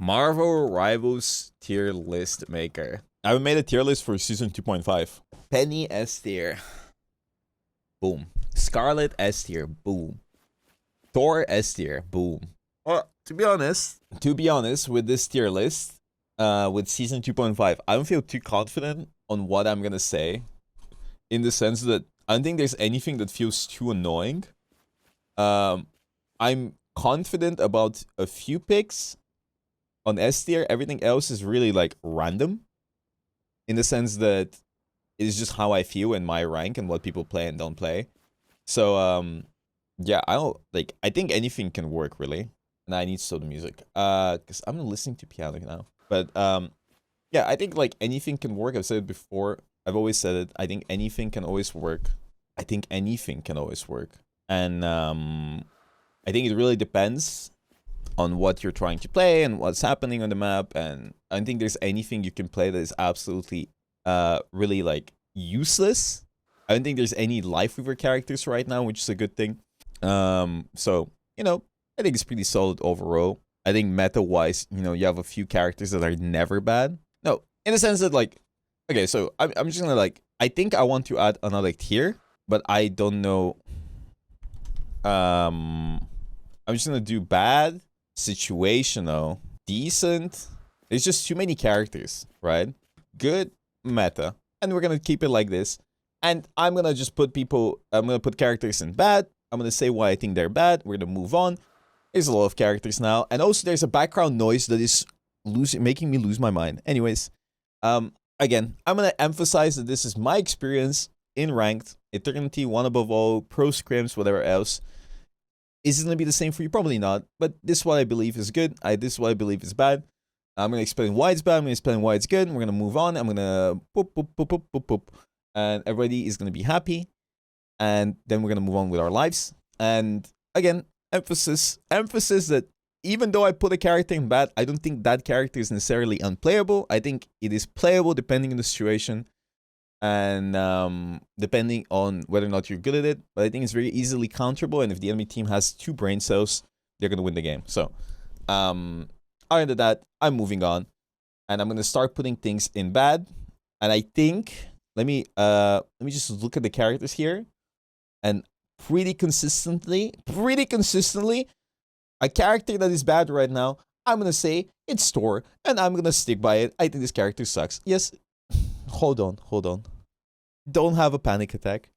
Marvel Rivals tier list maker. I made a tier list for season 2.5. Penny S tier. Boom. Scarlet S tier. Boom. Thor S tier. Boom. Well, to be honest, with this tier list, with season 2.5, I don't feel too confident on what I'm gonna say, in the sense that I don't think there's anything that feels too annoying. I'm confident about a few picks on S tier. Everything else is really like random, in the sense that it is just how I feel in my rank and what people play and don't play. So yeah, I think anything can work really. And I need to stop the music because I'm listening to piano now. But yeah, I think like anything can work. I've said it before. I've always said it. I think anything can always work. And I think it really depends on what you're trying to play and what's happening on the map. And I don't think there's anything you can play that is absolutely really like useless. I don't think there's any life weaver characters right now, which is a good thing. So, you know, I think it's pretty solid overall. I think meta-wise, you know, you have a few characters that are never bad. No, in the sense that, like, okay, so I'm just gonna, like, I think I want to add another tier, but I don't know. I'm just gonna do bad, situational, decent. There's just too many characters, right? Good, meta. And we're gonna keep it like this. And I'm gonna just put characters in bad. I'm gonna say why I think they're bad. We're gonna move on. There's a lot of characters now. And also there's a background noise that is making me lose my mind. Anyways, again, I'm gonna emphasize that this is my experience in ranked, Eternity, One Above All, Pro Scrims, whatever else. Is it gonna be the same for you? Probably not. But this is what I believe is good. This is what I believe is bad. I'm gonna explain why it's bad. I'm gonna explain why it's good. And we're gonna move on. I'm gonna boop, boop, boop, boop, boop, boop. And everybody is gonna be happy. And then we're gonna move on with our lives. And again, emphasis that even though I put a character in bad, I don't think that character is necessarily unplayable. I think it is playable depending on the situation and depending on whether or not you're good at it. But I think it's very easily counterable, and if the enemy team has 2 brain cells, they're gonna win the game. So other than that, I'm moving on, and I'm gonna start putting things in bad. And I think let me just look at the characters here, and pretty consistently, a character that is bad right now, I'm gonna say it's Thor, and I'm gonna stick by it. I think this character sucks. Yes, hold on. Don't have a panic attack,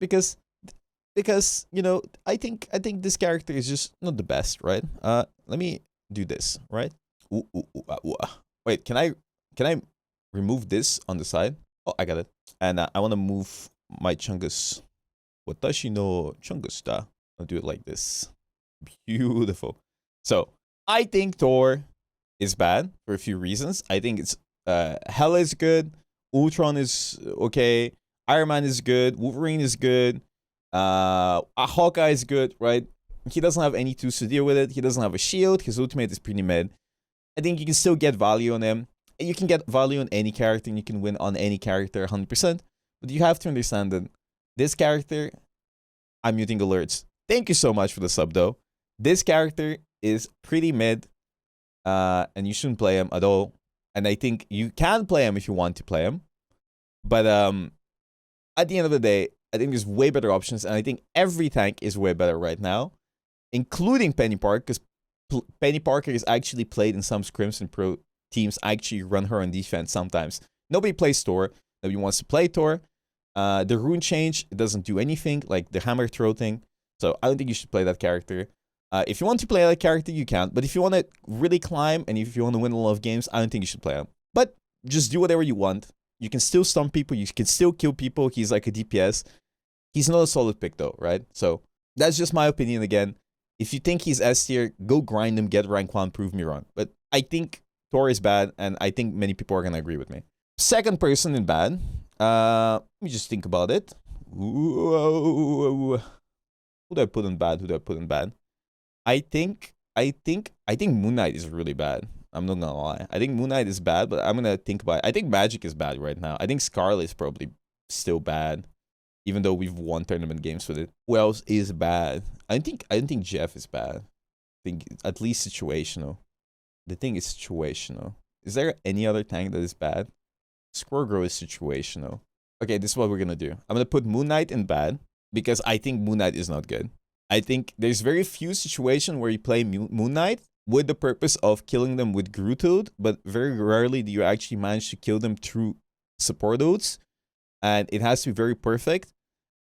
because you know, I think this character is just not the best, right? Let me do this, right? Wait, can I remove this on the side? Oh, I got it. And I want to move my Chungus. Watashi no Chungus da. I'll do it like this. Beautiful. So I think Thor is bad for a few reasons. I think it's Hela is good, Ultron is okay, Iron Man is good, Wolverine is good, Hawkeye is good, right? He doesn't have any tools to deal with it. He doesn't have a shield. His ultimate is pretty mid. I think you can still get value on him. And you can get value on any character, and you can win on any character 100%. But you have to understand that this character, I'm muting alerts. Thank you so much for the sub, though. This character is pretty mid, and you shouldn't play him at all. And I think you can play him if you want to play him. But at the end of the day, I think there's way better options, and I think every tank is way better right now, including Penny Park, because Penny Parker is actually played in some scrims, and pro teams actually run her on defense sometimes. Nobody plays Thor. Nobody wants to play Thor. The rune change, it doesn't do anything, like the hammer throw thing. So I don't think you should play that character. If you want to play that character, you can. But if you want to really climb, and if you want to win a lot of games, I don't think you should play him. But just do whatever you want. You can still stun people. You can still kill people. He's like a DPS. He's not a solid pick, though, right? So that's just my opinion again. If you think he's S tier, go grind him, get rank 1, prove me wrong. But I think Thor is bad, and I think many people are going to agree with me. Second person in bad. Let me just think about it. Who do I put in bad? I think Moon Knight is really bad. I'm not gonna lie. I think Moon Knight is bad, but I'm gonna think about it. I think Magic is bad right now. I think Scarlet is probably still bad, even though we've won tournament games with it. Who else is bad? I don't think Jeff is bad. I think at least situational. the thing is situational. Is there any other tank that is bad? Squirgrow is situational. Okay, this is what we're gonna do. I'm gonna put Moon Knight in bad because I think Moon Knight is not good. I think there's very few situations where you play Moon Knight with the purpose of killing them with Grutoad, but very rarely do you actually manage to kill them through support oats. And it has to be very perfect.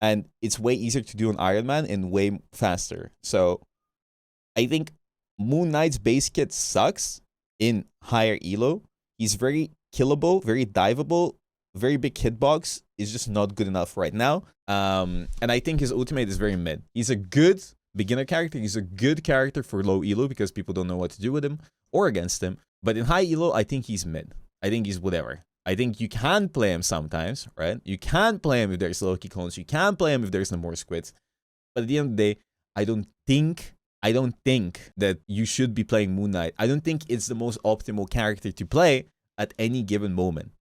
And it's way easier to do on Iron Man and way faster. So I think Moon Knight's base kit sucks in higher elo. He's very killable, very diveable, very big hitbox. Is just not good enough right now. And I think his ultimate is very mid. He's a good beginner character. He's a good character for low elo because people don't know what to do with him or against him. But in high elo, I think he's mid. I think he's whatever. I think you can play him sometimes, right? You can play him if there's Loki clones. You can play him if there's no more squids. But at the end of the day, I don't think that you should be playing Moon Knight. I don't think it's the most optimal character to play at any given moment.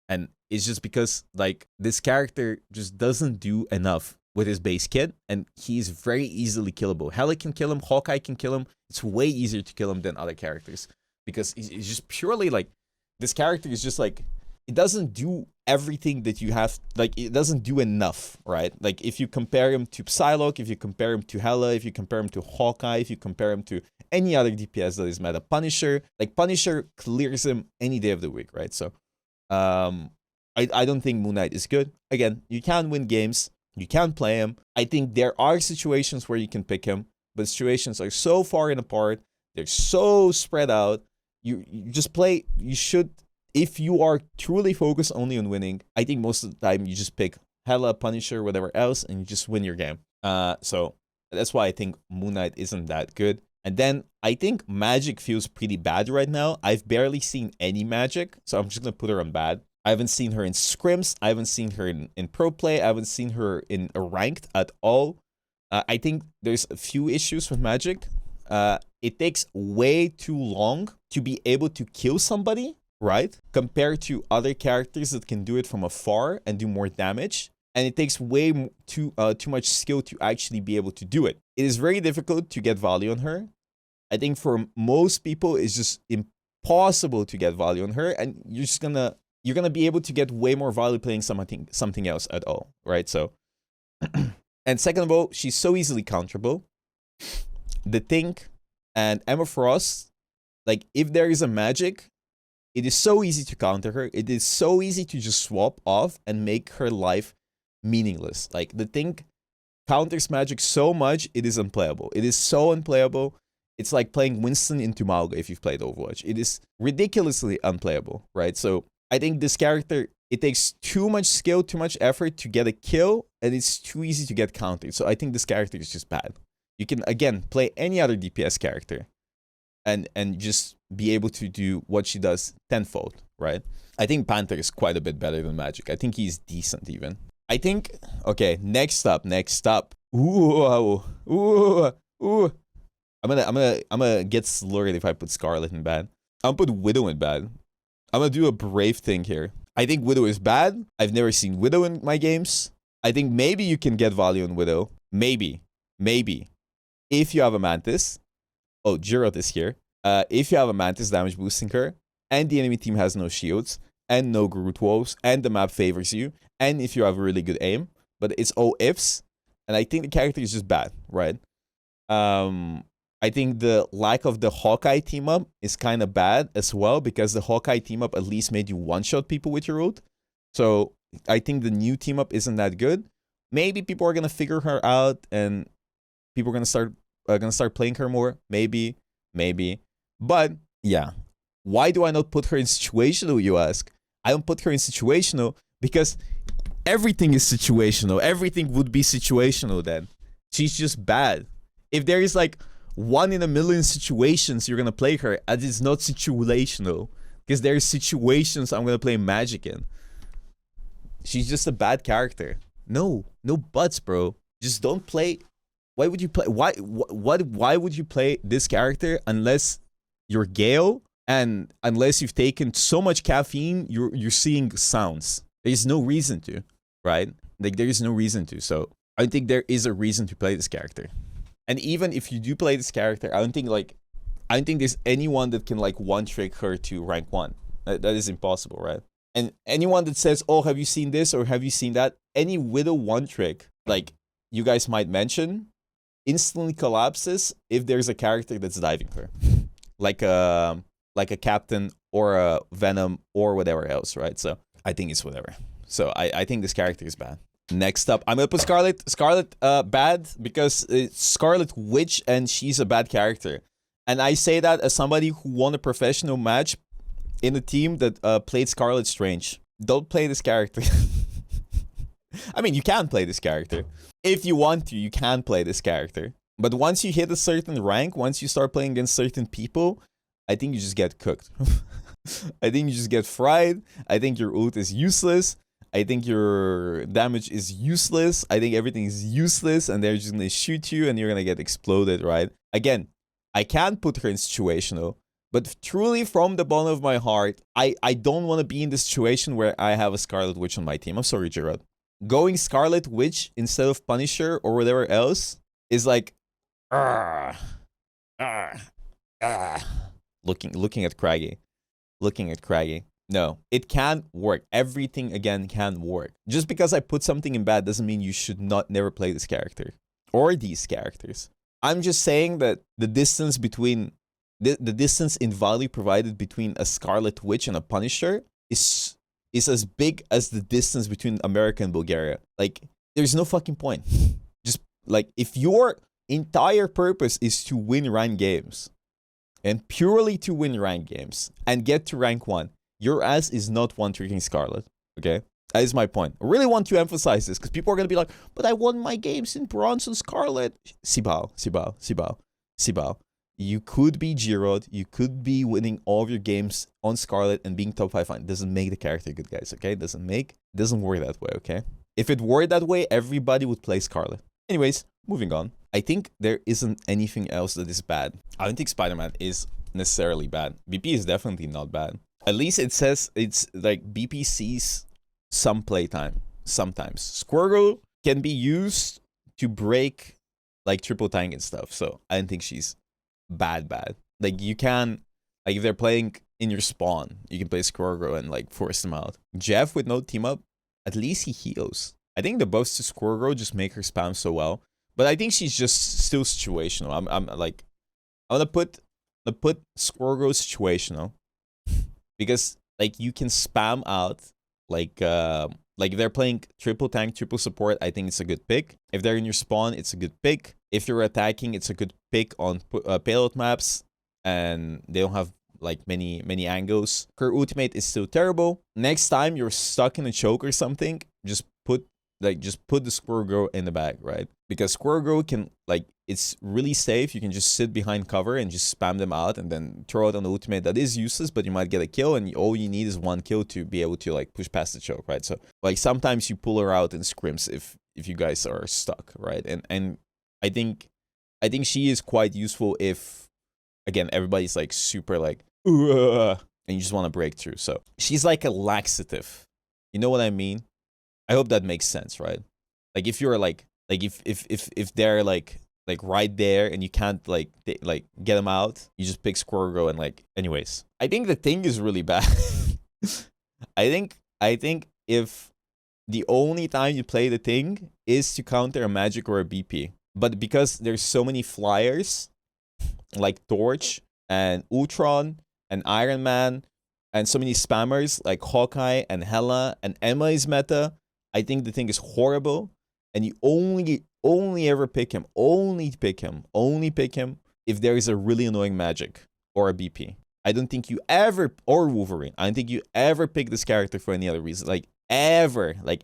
And it's just because, like, this character just doesn't do enough with his base kit, and he's very easily killable. Hela can kill him, Hawkeye can kill him. It's way easier to kill him than other characters because he's just purely, like, this character is just, like, it doesn't do everything that you have, like, it doesn't do enough, right? Like, if you compare him to Psylocke, if you compare him to Hela, if you compare him to Hawkeye, if you compare him to any other DPS that is meta, Punisher, like, Punisher clears him any day of the week, right? So, I don't think Moon Knight is good. Again, you can win games. You can play him. I think there are situations where you can pick him, but situations are so far and apart. They're so spread out. You just play. You should, if you are truly focused only on winning, I think most of the time you just pick Hela, Punisher, whatever else, and you just win your game. So that's why I think Moon Knight isn't that good. And then I think Magic feels pretty bad right now. I've barely seen any Magic, so I'm just gonna put her on bad. I haven't seen her in scrims. I haven't seen her in pro play. I haven't seen her in a ranked at all. I think there's a few issues with Magic. It takes way too long to be able to kill somebody, right? Compared to other characters that can do it from afar and do more damage. And it takes way too much skill to actually be able to do it. It is very difficult to get value on her. I think for most people, it's just impossible to get value on her, and you're gonna be able to get way more value playing something else at all, right? So, and second of all, she's so easily counterable. The Thing and Emma Frost, like, if there is a Magic, it is so easy to counter her. It is so easy to just swap off and make her life meaningless. Like, the Thing counters Magic so much, it is unplayable. It is so unplayable. It's like playing Winston into Mauga if you've played Overwatch. It is ridiculously unplayable, right? So I think this character, it takes too much skill, too much effort to get a kill, and it's too easy to get countered. So I think this character is just bad. You can, again, play any other DPS character and just be able to do what she does tenfold, right? I think Panther is quite a bit better than Magic. I think he's decent even. I think, okay, next up. Ooh. I'm gonna get slurred if I put Scarlet in bad. I'm gonna put Widow in bad. I'm gonna do a brave thing here. I think Widow is bad. I've never seen Widow in my games. I think maybe you can get value on Widow. Maybe. If you have a Mantis. Oh, Jirot is here. If you have a Mantis damage boosting her, and the enemy team has no shields, and no Groot wolves, and the map favors you, and if you have a really good aim, but it's all ifs, and I think the character is just bad, right? I think the lack of the Hawkeye team-up is kind of bad as well, because the Hawkeye team-up at least made you one-shot people with your ult. So I think the new team-up isn't that good. Maybe people are going to figure her out, and people are going to start playing her more. Maybe. But, yeah. Why do I not put her in situational, you ask? I don't put her in situational because everything is situational. Everything would be situational then. She's just bad. If there is, like, 1 in a million situations you're gonna play her, and it's not situational, because there's situations I'm gonna play Magic in. She's just a bad character. No buts, bro. Just don't play. Why would you play? Why would you play this character unless you're Gale and unless you've taken so much caffeine you're seeing sounds? There's no reason to, right? Like, there is no reason to. So I think there is a reason to play this character. And even if you do play this character, I don't think, like, I don't think there's anyone that can like one trick her to rank 1. That is impossible, right? And anyone that says, oh, have you seen this or have you seen that? Any Widow one trick, like you guys might mention, instantly collapses if there's a character that's diving her. like a Captain or a Venom or whatever else, right? So I think it's whatever. So I think this character is bad. Next up, I'm gonna put Scarlet. Scarlet bad because it's Scarlet Witch and she's a bad character. And I say that as somebody who won a professional match in a team that played Scarlet Strange. Don't play this character. I mean, you can play this character. If you want to, you can play this character. But once you hit a certain rank, once you start playing against certain people, I think you just get cooked. I think you just get fried. I think your ult is useless. I think your damage is useless. I think everything is useless and they're just going to shoot you and you're going to get exploded, right? Again, I can't put her in situational, but truly from the bottom of my heart, I don't want to be in the situation where I have a Scarlet Witch on my team. I'm sorry, Gerard. Going Scarlet Witch instead of Punisher or whatever else is like, looking at Craggy. Looking at Craggy. No, it can work. Everything, again, can work. Just because I put something in bad doesn't mean you should never play this character. Or these characters. I'm just saying that the distance between... The distance in value provided between a Scarlet Witch and a Punisher is as big as the distance between America and Bulgaria. Like, there's no fucking point. Just, like, if your entire purpose is to win ranked games, and purely to win ranked games, and get to rank 1, your ass is not one-tricking Scarlet, okay? That is my point. I really want to emphasize this, because people are going to be like, but I won my games in Bronze and Scarlet. Sibao. You could be Giroud, you could be winning all of your games on Scarlet and being top 5 fine. Doesn't make the character good, guys, okay? Doesn't work that way, okay? If it were that way, everybody would play Scarlet. Anyways, moving on. I think there isn't anything else that is bad. I don't think Spider-Man is necessarily bad. BP is definitely not bad. At least it says it's like BP sees some playtime sometimes. Squirrel can be used to break like triple tank and stuff. So I don't think she's bad. Like you can, like if they're playing in your spawn, you can play Squirrel and like force them out. Jeff with no team up, at least he heals. I think the buffs to Squirrel just make her spam so well. But I think she's just still situational. I'm gonna put Squirrel situational. Because like you can spam out like if they're playing triple tank, triple support, I think it's a good pick. If they're in your spawn, it's a good pick. If you're attacking, it's a good pick on payload maps, and they don't have like many angles. Her ultimate is still terrible. Next time you're stuck in a choke or something, just put the Squirrel Girl in the bag, right? Because Squirrel Girl can, like, it's really safe. You can just sit behind cover and just spam them out and then throw out an ultimate that is useless, but you might get a kill, and all you need is one kill to be able to, like, push past the choke, right? So, like, sometimes you pull her out in scrims if you guys are stuck, right? And I think she is quite useful if, again, everybody's, like, super, like, and you just want to break through. So, she's like a laxative. You know what I mean? I hope that makes sense, right? Like if you're like if they're like right there and you can't like get them out, you just pick Squirrel and like anyways. I think the thing is really bad. I think if the only time you play the thing is to counter a magic or a BP, but because there's so many flyers like Torch and Ultron and Iron Man and so many spammers like Hawkeye and Hela and Emma is meta, I think the thing is horrible, and you only ever pick him, only pick him if there is a really annoying magic or a BP. I don't think you ever, or Wolverine, I don't think you ever pick this character for any other reason. Like ever. I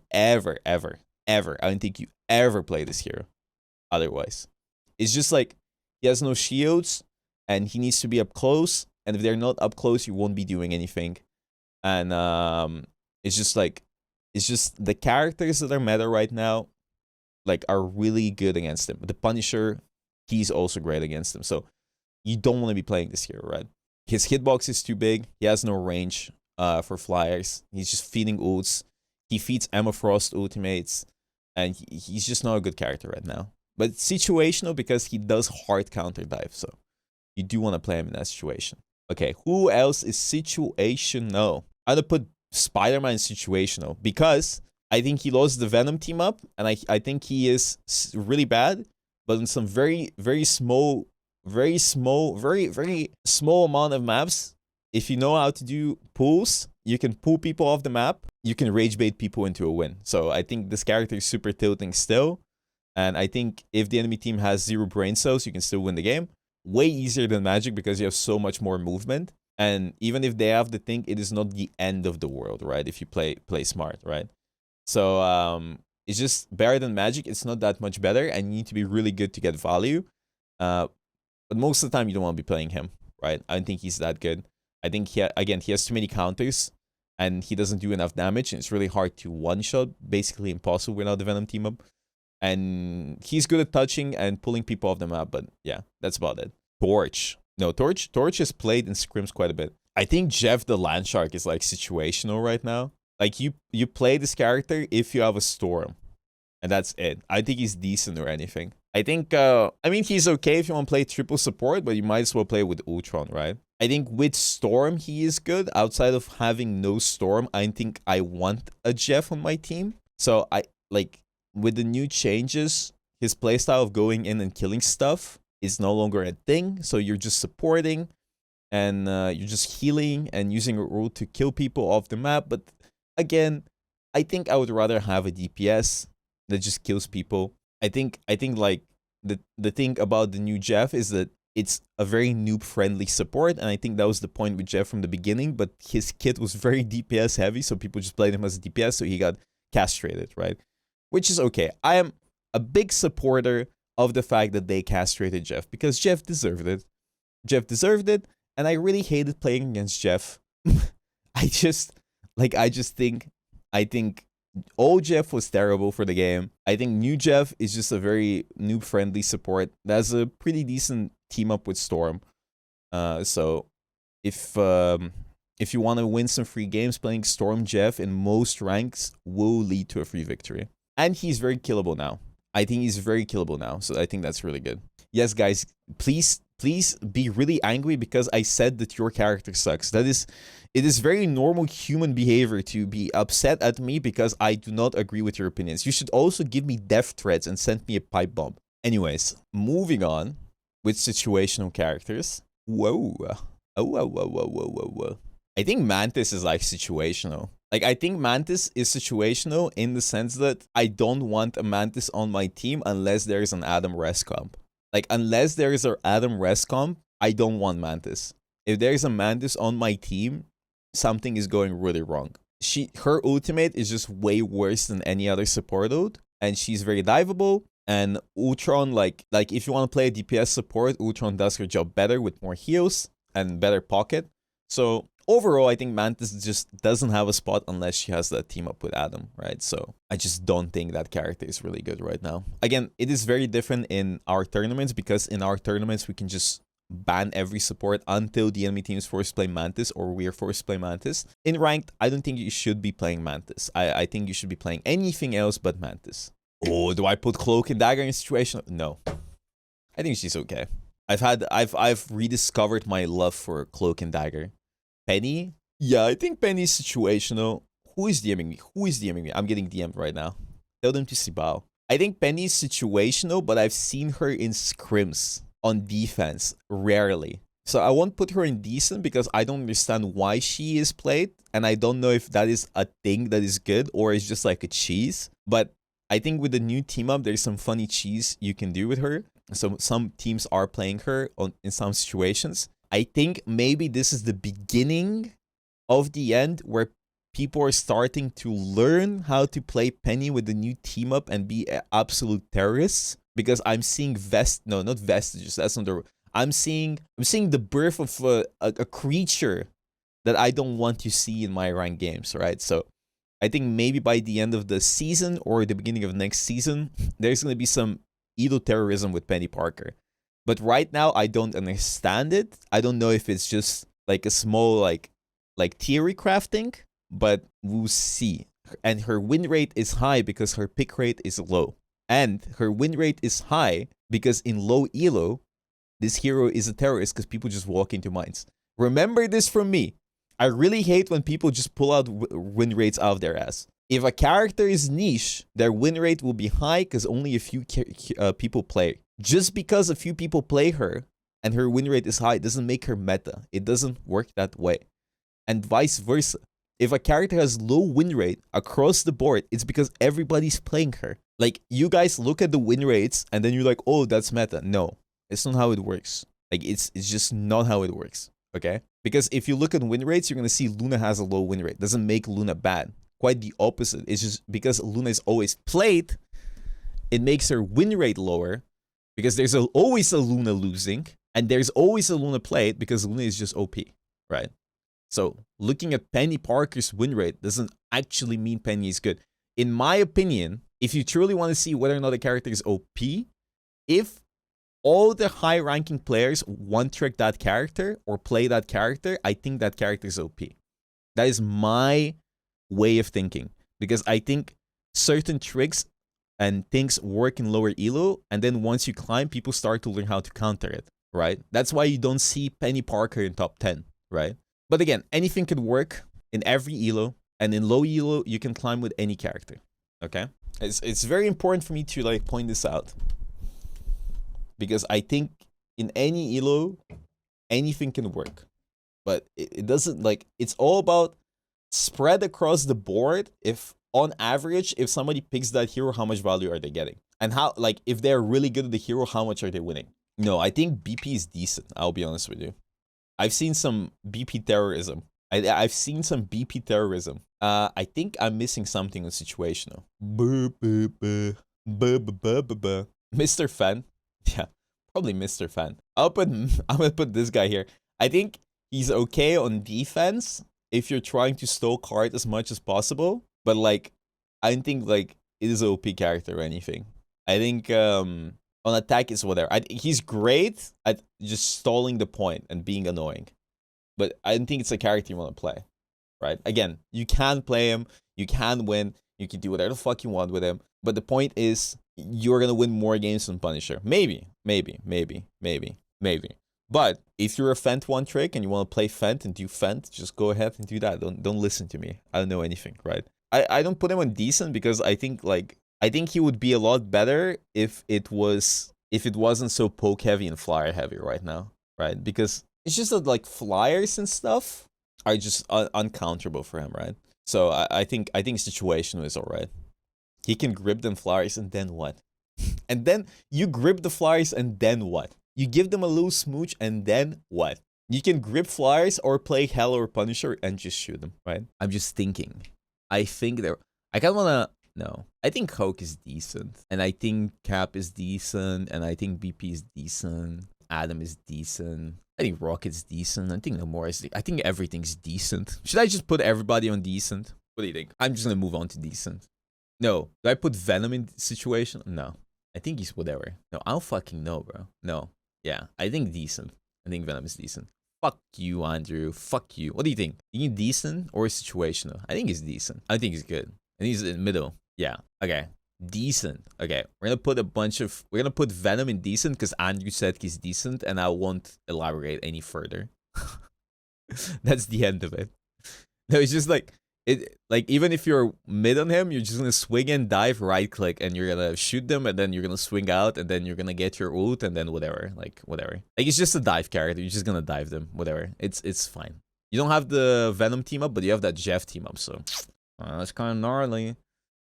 don't think you ever play this hero otherwise. It's just like he has no shields and he needs to be up close, and if they're not up close, you won't be doing anything. And it's just the characters that are meta right now, like, are really good against him. The Punisher, he's also great against him. So you don't want to be playing this hero, right? His hitbox is too big. He has no range for flyers. He's just feeding ults. He feeds Emma Frost ultimates. And he's just not a good character right now. But it's situational because he does hard counter dive. So you do want to play him in that situation. Okay, who else is situational? I'm gonna put Spider-Man in situational because I think he lost the Venom team up, and I think he is really bad, but in some very small, very small amount of maps, if you know how to do pulls, you can pull people off the map. You can rage bait people into a win. So I think this character is super tilting still, and I think if the enemy team has 0 brain cells, you can still win the game. Way easier than Magic because you have so much more movement. And even if they have the thing, it is not the end of the world, right? If you play smart, right? So it's just better than Magic. It's not that much better, and you need to be really good to get value. But most of the time, you don't want to be playing him, right? I don't think he's that good. I think he has too many counters, and he doesn't do enough damage, and it's really hard to one-shot. Basically impossible without the Venom team up. And he's good at touching and pulling people off the map, but yeah, that's about it. Torch. No, Torch is played in scrims quite a bit. I think Jeff the Landshark is like situational right now. Like you play this character if you have a Storm, and that's it. I think he's decent or anything. I think I mean he's okay if you want to play triple support, but you might as well play with Ultron, right? I think with Storm he is good. Outside of having no Storm, I think I want a Jeff on my team. So I like with the new changes, his playstyle of going in and killing stuff is no longer a thing. So you're just supporting, and you're just healing and using a rule to kill people off the map. But again, I think I would rather have a DPS that just kills people. I think like the thing about the new Jeff is that it's a very noob friendly support, and I think that was the point with Jeff from the beginning. But his kit was very DPS heavy, so people just played him as a DPS, so he got castrated, right? Which is okay. I am a big supporter of the fact that they castrated Jeff because Jeff deserved it. Jeff deserved it, and I really hated playing against Jeff. I think old Jeff was terrible for the game. I think new Jeff is just a very noob-friendly support. That's a pretty decent team up with Storm. So if you want to win some free games, playing Storm Jeff in most ranks will lead to a free victory. And he's very killable now. I think he's very killable now, so I think that's really good. Yes, guys, please be really angry because I said that your character sucks. It is very normal human behavior to be upset at me because I do not agree with your opinions. You should also give me death threats and send me a pipe bomb. Anyways, moving on with situational characters. Whoa. Whoa. I think Mantis is like situational. Like, I think Mantis is situational in the sense that I don't want a Mantis on my team unless there is an Adam Rest comp. Like, unless there is an Adam Rest comp, I don't want Mantis. If there is a Mantis on my team, something is going really wrong. Her ultimate is just way worse than any other support ult, and she's very diveable. And Ultron, like if you want to play a DPS support, Ultron does her job better with more heals and better pocket. So overall, I think Mantis just doesn't have a spot unless she has that team up with Adam, right? So I just don't think that character is really good right now. Again, it is very different in our tournaments because in our tournaments, we can just ban every support until the enemy team is forced to play Mantis or we are forced to play Mantis. In ranked, I don't think you should be playing Mantis. I think you should be playing anything else but Mantis. Oh, do I put Cloak and Dagger in a situation? No. I think she's okay. I've rediscovered my love for Cloak and Dagger. Penny? Yeah, I think Penny's situational. Who is DMing me? I'm getting DM'd right now. Tell them to Sibao. I think Penny's situational, but I've seen her in scrims on defense rarely. So I won't put her in decent because I don't understand why she is played. And I don't know if that is a thing that is good or it's just like a cheese. But I think with the new team up, there's some funny cheese you can do with her. So some teams are playing her in some situations. I think maybe this is the beginning of the end where people are starting to learn how to play Penny with the new team up and be absolute terrorists. Because I'm seeing not vestiges. That's not the. I'm seeing the birth of a creature that I don't want to see in my ranked games, right? So I think maybe by the end of the season or the beginning of next season, there's going to be some edo-terrorism with Penny Parker. But right now, I don't understand it. I don't know if it's just like a small like theory crafting, but we'll see. And her win rate is high because her pick rate is low. And her win rate is high because in low elo, this hero is a terrorist because people just walk into mines. Remember this from me. I really hate when people just pull out win rates out of their ass. If a character is niche, their win rate will be high because only a few people play. Just because a few people play her and her win rate is high doesn't make her meta. It doesn't work that way. And vice versa. If a character has low win rate across the board, it's because everybody's playing her. Like, you guys look at the win rates and then you're like, oh, that's meta. No, it's not how it works. Like, it's just not how it works, okay? Because if you look at win rates, you're going to see Luna has a low win rate. Doesn't make Luna bad. Quite the opposite. It's just because Luna is always played, it makes her win rate lower because there's always a Luna losing and there's always a Luna played because Luna is just OP, right? So looking at Penny Parker's win rate doesn't actually mean Penny is good. In my opinion, if you truly want to see whether or not a character is OP, if all the high-ranking players one-trick that character or play that character, I think that character is OP. That is my way of thinking. Because I think certain tricks and things work in lower elo, and then once you climb, people start to learn how to counter it, right? That's why you don't see Penny Parker in top 10, right? But again, anything could work in every elo, and in low elo, you can climb with any character, okay? It's very important for me to like point this out. Because I think in any elo, anything can work. But it doesn't, like, it's all about spread across the board. If, on average, if somebody picks that hero, how much value are they getting? And how, like, if they're really good at the hero, how much are they winning? No, I think BP is decent, I'll be honest with you. I've seen some BP terrorism. I've seen some BP terrorism. I think I'm missing something in situational. Mr. Fan. Yeah, probably Mr. Fan. I'm gonna put this guy here. I think he's okay on defense if you're trying to stall card as much as possible. But like, I don't think like it is an OP character or anything. I think on attack is whatever. He's great at just stalling the point and being annoying. But I don't think it's a character you want to play, right? Again, you can play him, you can win, you can do whatever the fuck you want with him. But the point is, you're gonna win more games than Punisher. Maybe. But if you're a Fent one trick and you want to play Fent and do Fent, just go ahead and do that. Don't listen to me. I don't know anything, right? I don't put him on decent because I think he would be a lot better if it wasn't so poke heavy and flyer heavy right now, right? Because it's just that like flyers and stuff are just uncounterable for him, right? So I think situation is alright. He can grip them flyers and then what? And then you grip the flyers and then what? You give them a little smooch and then what? You can grip flyers or play Hell or Punisher and just shoot them, right? I'm just thinking. I think I kind of want to... No. I think Hulk is decent. And I think Cap is decent. And I think BP is decent. Adam is decent. I think Rocket's decent. I think Namor is... I think everything's decent. Should I just put everybody on decent? What do you think? I'm just going to move on to decent. No. Do I put Venom in situation? No. I think he's whatever. No, I don't fucking know, bro. No. Yeah, I think decent. I think Venom is decent. Fuck you, Andrew. Fuck you. What do you think? You think decent or situational? I think he's decent. I think he's good. And he's in the middle. Yeah. Okay. Decent. Okay. We're gonna put Venom in decent because Andrew said he's decent and I won't elaborate any further. That's the end of it. No, it's just like even if you're mid on him, you're just gonna swing and dive, right click, and you're gonna shoot them, and then you're gonna swing out, and then you're gonna get your ult, and then whatever. Like it's just a dive character. You're just gonna dive them, whatever. It's fine. You don't have the Venom team up, but you have that Jeff team up, so that's kind of gnarly.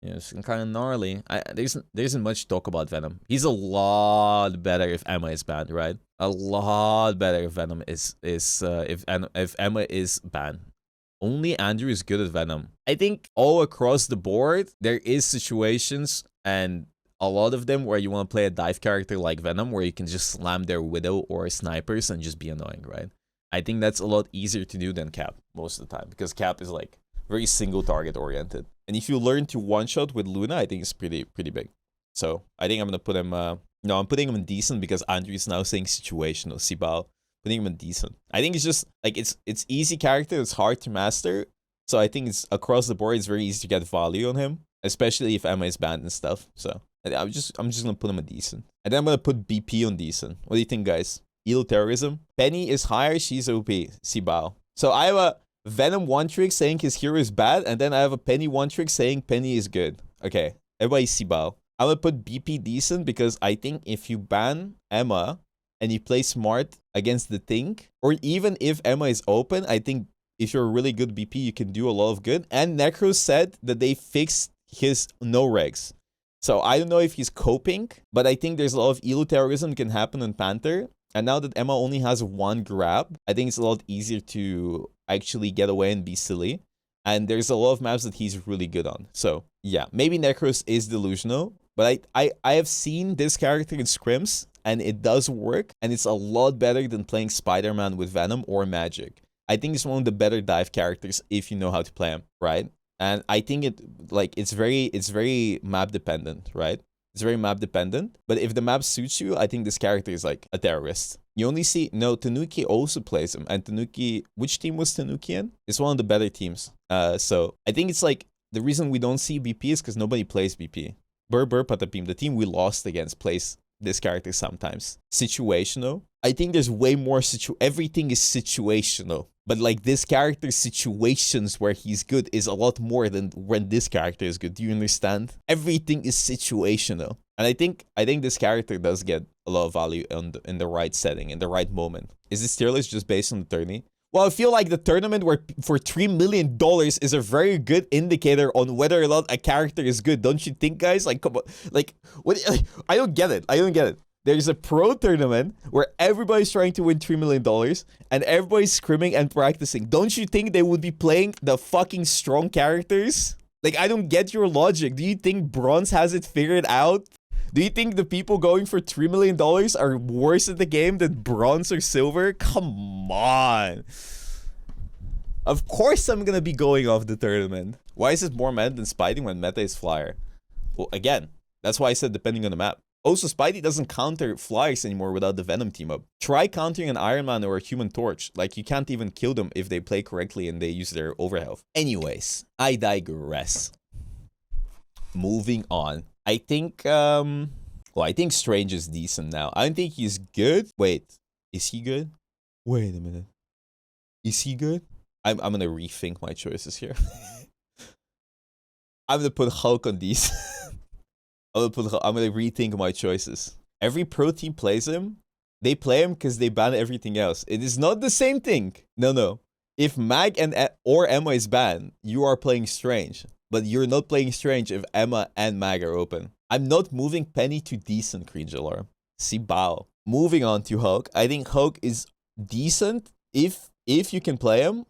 Yeah, it's kind of gnarly. There isn't much talk about Venom. He's a lot better if Emma is banned, right? A lot better if Venom if Emma is banned. Only Andrew is good at Venom. I think all across the board, there is situations, and a lot of them where you want to play a dive character like Venom, where you can just slam their Widow or snipers and just be annoying, right? I think that's a lot easier to do than Cap most of the time, because Cap is like very single target oriented. And if you learn to one-shot with Luna, I think it's pretty big. So I think I'm gonna put him, I'm putting him in decent because Andrew is now saying situational, Sibao. Putting him in decent. I think it's just like it's easy character. It's hard to master. So I think it's across the board. It's very easy to get value on him, especially if Emma is banned and stuff. So I'm just gonna put him in decent, and then I'm gonna put BP on decent. What do you think, guys? Elo terrorism. Penny is higher, she's OP. Sibao. So I have a Venom one trick saying his hero is bad, and then I have a Penny one trick saying Penny is good. Okay, everybody Sibao. I would put BP decent because I think if you ban Emma and you play smart against the Think, or even if Emma is open, I think if you're a really good BP, you can do a lot of good. And Necro said that they fixed his no regs. So I don't know if he's coping, but I think there's a lot of elo terrorism can happen in Panther. And now that Emma only has one grab, I think it's a lot easier to actually get away and be silly. And there's a lot of maps that he's really good on. So yeah, maybe Necros is delusional, but I have seen this character in scrims and it does work. And it's a lot better than playing Spider-Man with Venom or Magic. I think it's one of the better dive characters if you know how to play him, right? And I think it's very map dependent, right? It's very map dependent. But if the map suits you, I think this character is like a terrorist. You only see, no, Tanuki also plays him. And Tanuki, which team was Tanuki in? It's one of the better teams. So I think it's like, the reason we don't see BP is because nobody plays BP. Burr Patapim, the team we lost against, plays this character sometimes. Situational. I think there's way more everything is situational. But like this character's situations where he's good is a lot more than when this character is good. Do you understand? Everything is situational. And I think this character does get a lot of value in the right setting, in the right moment. Is this tier list just based on the tourney? Well, I feel like the tournament where for $3 million is a very good indicator on whether or not a character is good. Don't you think, guys? Like, come on. Like, what? I don't get it. I don't get it. There's a pro tournament where everybody's trying to win $3 million and everybody's scrimming and practicing. Don't you think they would be playing the fucking strong characters? Like, I don't get your logic. Do you think Bronze has it figured out? Do you think the people going for $3 million are worse at the game than Bronze or Silver? Come on. Of course I'm gonna be going off the tournament. Why is it more meta than Spidey when meta is Flyer? Well, again, that's why I said depending on the map. Also, Spidey doesn't counter Flyers anymore without the Venom team up. Try countering an Iron Man or a Human Torch. Like, you can't even kill them if they play correctly and they use their overhealth. Anyways, I digress. Moving on. I think, I think Strange is decent now. I don't think he's good. Wait, is he good? Wait a minute. Is he good? I'm gonna rethink my choices here. I'm gonna put Hulk on these. I'm gonna rethink my choices. Every pro team plays him. They play him because they ban everything else. It is not the same thing. No. If Mag or Emma is banned, you are playing Strange. But you're not playing Strange if Emma and Mag are open. I'm not moving Penny to decent, Cringe Alarm. Sibao. Moving on to Hulk. I think Hulk is decent if you can play him.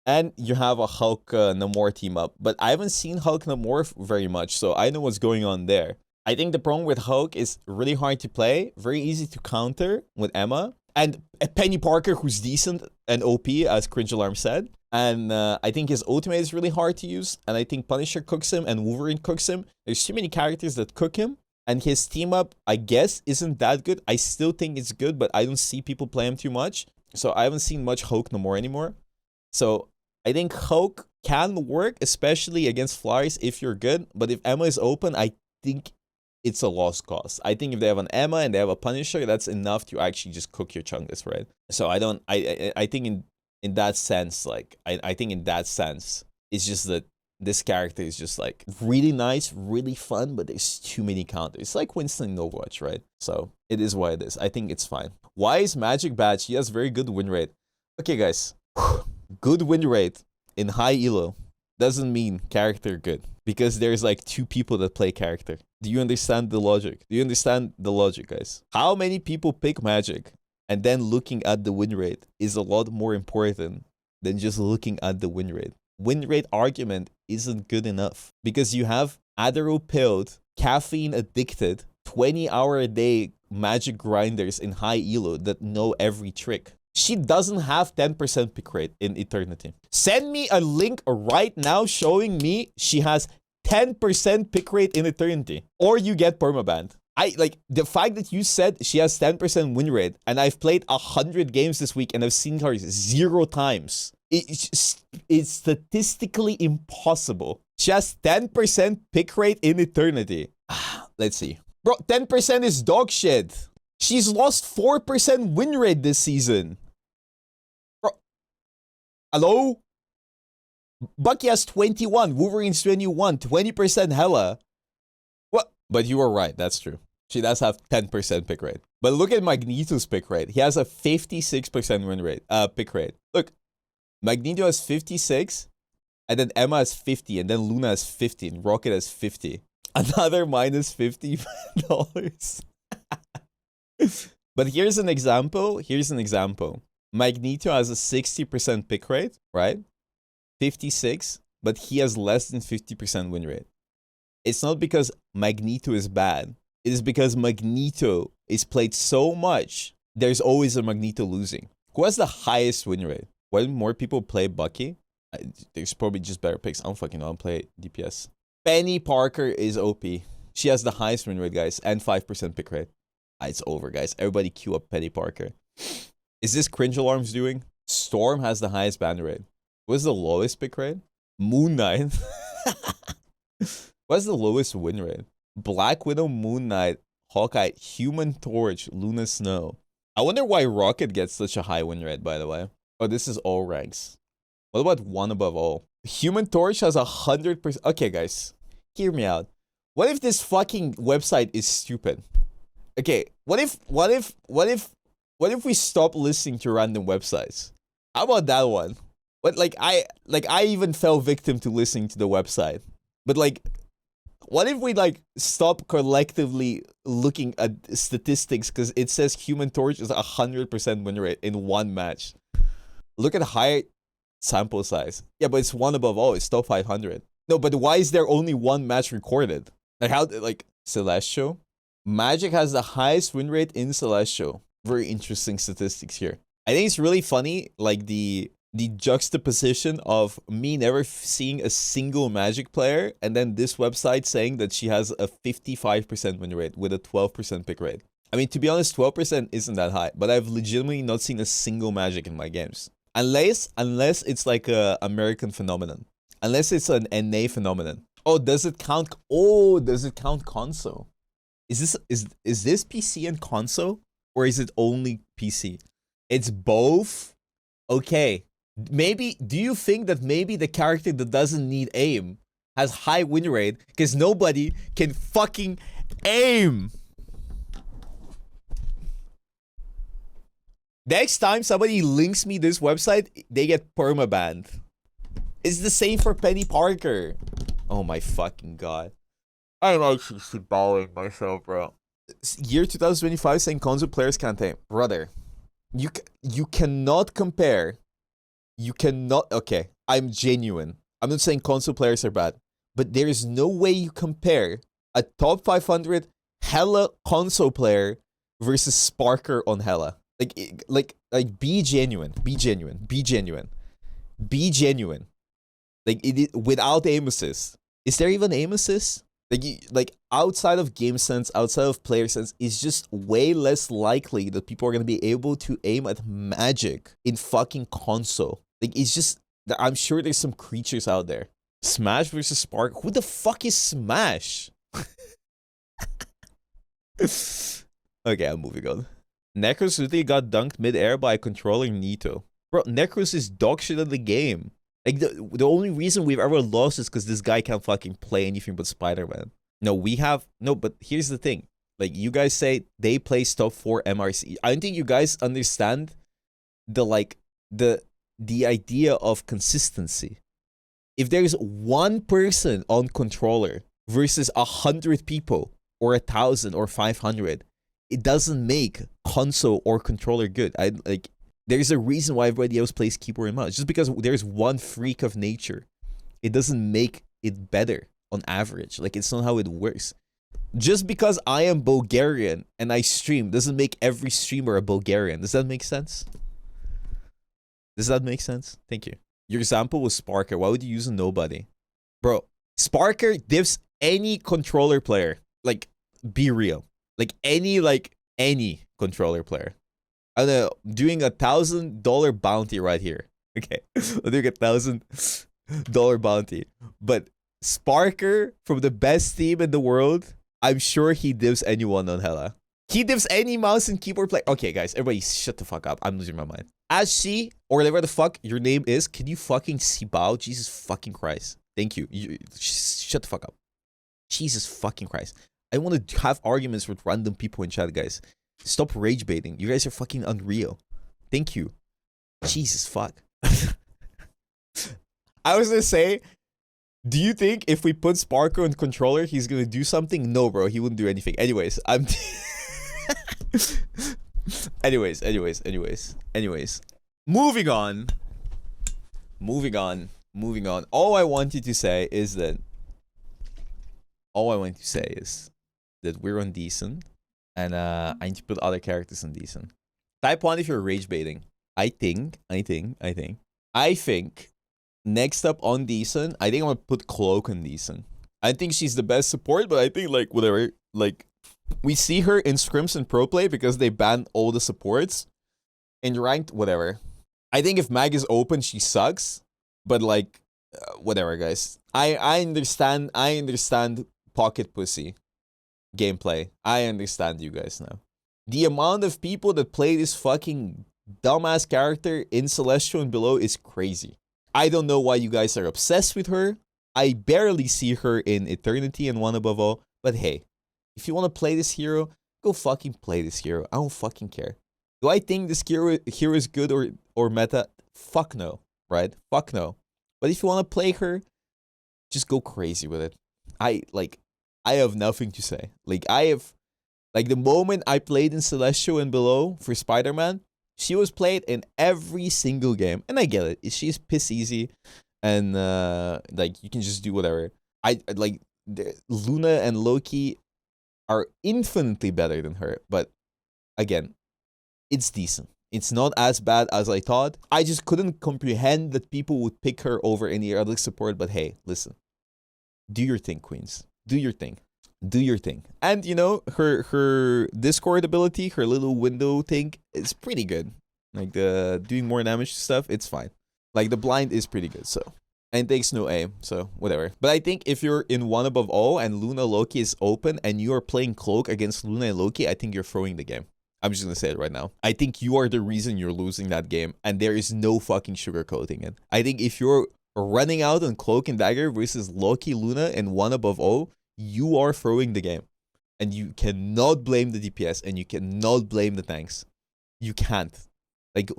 And you have a Hulk Namor team up. But I haven't seen Hulk Namor very much, so I know what's going on there. I think the problem with Hulk is really hard to play, very easy to counter with Emma. And Penny Parker, who's decent and OP, as Cringe Alarm said. And I think his ultimate is really hard to use. And I think Punisher cooks him and Wolverine cooks him. There's too many characters that cook him. And his team up, I guess, isn't that good. I still think it's good, but I don't see people play him too much. So I haven't seen much Hulk Namor anymore. So I think Hulk can work, especially against Flyers if you're good. But if Emma is open, I think it's a lost cause. I think if they have an Emma and they have a Punisher, that's enough to actually just cook your chungus, right? So I think in that sense, like, I think in that sense, it's just that this character is just like really nice, really fun, but there's too many counters. It's like Winston in Overwatch, right? So it is what it is. I think it's fine. Why is Magic bad? She has very good win rate. Okay, guys. Good win rate in high elo doesn't mean character good, because there's like 2 people that play character. Do you understand the logic? Do you understand the logic, guys? How many people pick Magic and then looking at the win rate is a lot more important than just looking at the win rate. Win rate argument isn't good enough because you have Adderall-pilled, caffeine-addicted, 20-hour-a-day Magic grinders in high elo that know every trick. She doesn't have 10% pick rate in Eternity. Send me a link right now showing me she has 10% pick rate in Eternity, or you get permabanned. Like the fact that you said she has 10% win rate, and I've played 100 games this week and I've seen her 0 times. It's statistically impossible. She has 10% pick rate in Eternity. Let's see. Bro, 10% is dog shit. She's lost 4% win rate this season. Bro, hello? Bucky has 21, Wolverine's 21, 20% hella. What? But you were right, that's true. She does have 10% pick rate. But look at Magneto's pick rate. He has a 56% win rate, pick rate. Look, Magneto has 56, and then Emma has 50, and then Luna has 50, and Rocket has 50. Another minus $50. But here's an example. Magneto has a 60% pick rate, right? 56, but he has less than 50% win rate. It's not because Magneto is bad. It is because Magneto is played so much, there's always a Magneto losing. Who has the highest win rate? When more people play Bucky, there's probably just better picks. I don't fucking know. I don't play DPS. Penny Parker is OP. She has the highest win rate, guys, and 5% pick rate. It's over, guys. Everybody queue up Penny Parker. Is this Cringe Alarms doing? Storm has the highest ban rate. What's the lowest pick rate? Moon Knight. What's the lowest win rate? Black Widow, Moon Knight, Hawkeye, Human Torch, Luna Snow. I wonder why Rocket gets such a high win rate, by the way. Oh, this is all ranks. What about one above all? Human Torch has 100%. Okay, guys, hear me out. What if this fucking website is stupid? Okay, what if we stop listening to random websites? How about that one? But I even fell victim to listening to the website. But what if we stop collectively looking at statistics because it says Human Torch is 100% win rate in one match? Look at high sample size. Yeah, but it's one above all. It's top 500. No, but why is there only one match recorded? Celestial? Magic has the highest win rate in Celestial. Very interesting statistics here. I think it's really funny, the juxtaposition of me never seeing a single Magic player and then this website saying that she has a 55% win rate with a 12% pick rate. I mean, to be honest, 12% isn't that high, but I've legitimately not seen a single Magic in my games. Unless it's like a American phenomenon. Unless it's an NA phenomenon. Oh, does it count? Oh, does it count console? Is this PC and console? Or is it only PC? It's both? Okay. Maybe, do you think that maybe the character that doesn't need aim has high win rate because nobody can fucking aim? Next time somebody links me this website, they get permabanned. It's the same for Penny Parker. Oh my fucking god. I'm actually bawling myself, bro. Year 2025 saying console players can't aim. Brother, you cannot compare. You cannot. Okay, I'm genuine. I'm not saying console players are bad, but there is no way you compare a top 500 hella console player versus Sparker on hella. Be genuine. Be genuine. Be genuine. Be genuine. Without aim assist. Is there even aim assist? Outside of game sense, outside of player sense, it's just way less likely that people are gonna be able to aim at Magic in fucking console. It's just, I'm sure there's some creatures out there. Smash versus Spark. Who the fuck is Smash? Okay, I'm moving on. Necros literally got dunked mid-air by a controlling Nito. Bro, Necros is dog shit at the game. The only reason we've ever lost is because this guy can't fucking play anything but Spider-Man. No, but here's the thing. You guys say they play top 4 MRC. I don't think you guys understand the idea of consistency. If there's one person on controller versus 100 people, or 1,000 or 500, it doesn't make console or controller good. There's a reason why everybody else plays keyboard and mouse. Just because there's one freak of nature, it doesn't make it better on average. It's not how it works. Just because I am Bulgarian and I stream doesn't make every streamer a Bulgarian. Does that make sense? Does that make sense? Thank you. Your example was Sparker. Why would you use a nobody? Bro, Sparker divs any controller player. Be real. Any controller player. I'm doing $1,000 bounty right here. Okay, I'm doing $1,000 bounty. But Sparker from the best team in the world, I'm sure he divs anyone on hella. He dips any mouse and keyboard play. Okay, guys, everybody shut the fuck up. I'm losing my mind. As she, or whatever the fuck your name is, can you fucking sibao? Jesus fucking Christ. Thank you. Shut the fuck up. Jesus fucking Christ. I want to have arguments with random people in chat, guys. Stop rage baiting. You guys are fucking unreal. Thank you. Jesus fuck. I was gonna say, do you think if we put Sparko in controller, he's gonna do something? No, bro. He wouldn't do anything. Anyways, I'm... anyways. Moving on. All I wanted to say is that we're on decent, and I need to put other characters on decent. Type 1 if you're rage baiting. I think next up on decent, I think I'm gonna put Cloak on decent. I think she's the best support, but I think like whatever, like we see her in scrims and pro play because they banned all the supports. In ranked, whatever. I think if Mag is open, she sucks. But like, whatever, guys. I understand pocket pussy gameplay. I understand you guys now. The amount of people that play this fucking dumbass character in Celestial and below is crazy. I don't know why you guys are obsessed with her. I barely see her in Eternity and One Above All. But hey, if you want to play this hero, go fucking play this hero. I don't fucking care. Do I think this hero is good or meta? Fuck no, right? Fuck no. But if you want to play her, just go crazy with it. I have nothing to say. The moment I played in Celestial and below for Spider-Man, she was played in every single game. And I get it. She's piss easy. And you can just do whatever. Luna and Loki are infinitely better than her. But again, it's decent. It's not as bad as I thought. I just couldn't comprehend that people would pick her over any other support. But hey, listen. Do your thing, queens. Do your thing. And you know, her Discord ability, her little window thing is pretty good. Like the doing more damage stuff, it's fine. Like the blind is pretty good, so. And it takes no aim, so whatever. But I think if you're in One Above All and Luna Loki is open and you are playing Cloak against Luna and Loki, I think you're throwing the game. I'm just gonna say it right now. I think you are the reason you're losing that game, and there is no fucking sugarcoating it. I think if you're running out on Cloak and Dagger versus Loki, Luna, and One Above All, you are throwing the game. And you cannot blame the DPS, and you cannot blame the tanks. You can't. Like,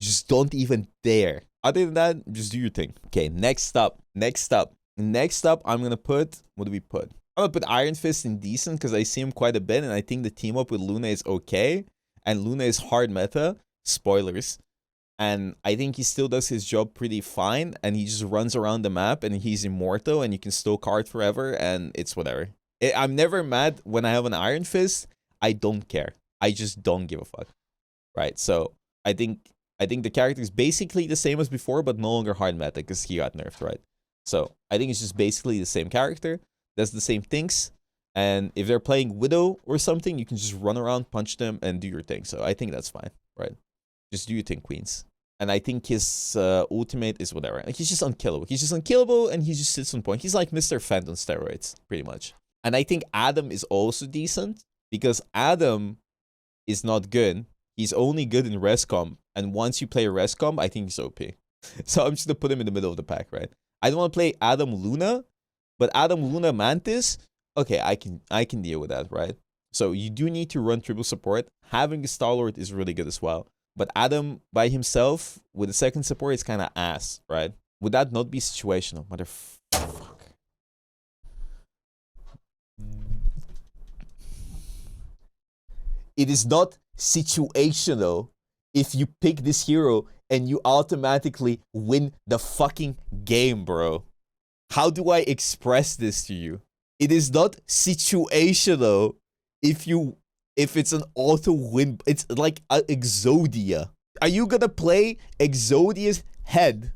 just don't even dare. Other than that, just do your thing. Okay, next up, I'm gonna put... What do we put? I'm gonna put Iron Fist in decent because I see him quite a bit, and I think the team up with Luna is okay. And Luna is hard meta. Spoilers. And I think he still does his job pretty fine, and he just runs around the map, and he's immortal, and you can still card forever, and it's whatever. I'm never mad when I have an Iron Fist. I don't care. I just don't give a fuck. Right? So I think the character is basically the same as before, but no longer hard meta because he got nerfed, right? So I think it's just basically the same character. Does the same things, and if they're playing Widow or something, you can just run around, punch them, and do your thing. So I think that's fine, right? Just do your thing, queens. And I think his ultimate is whatever. Like, he's just unkillable. And he just sits on point. He's like Mr. Fent on steroids, pretty much. And I think Adam is also decent because Adam is not good. He's only good in rescom, and once you play a rescom, I think he's OP. So I'm just gonna put him in the middle of the pack, right? I don't want to play Adam Luna. But Adam Luna Mantis, okay, I can deal with that, right? So you do need to run triple support. Having a Star-Lord is really good as well. But Adam by himself with a second support is kind of ass, right? Would that not be situational? Motherfuck. It is not situational if you pick this hero and you automatically win the fucking game, bro. How do I express this to you? It is not situational if it's an auto win. It's like Exodia. Are you gonna play Exodia's head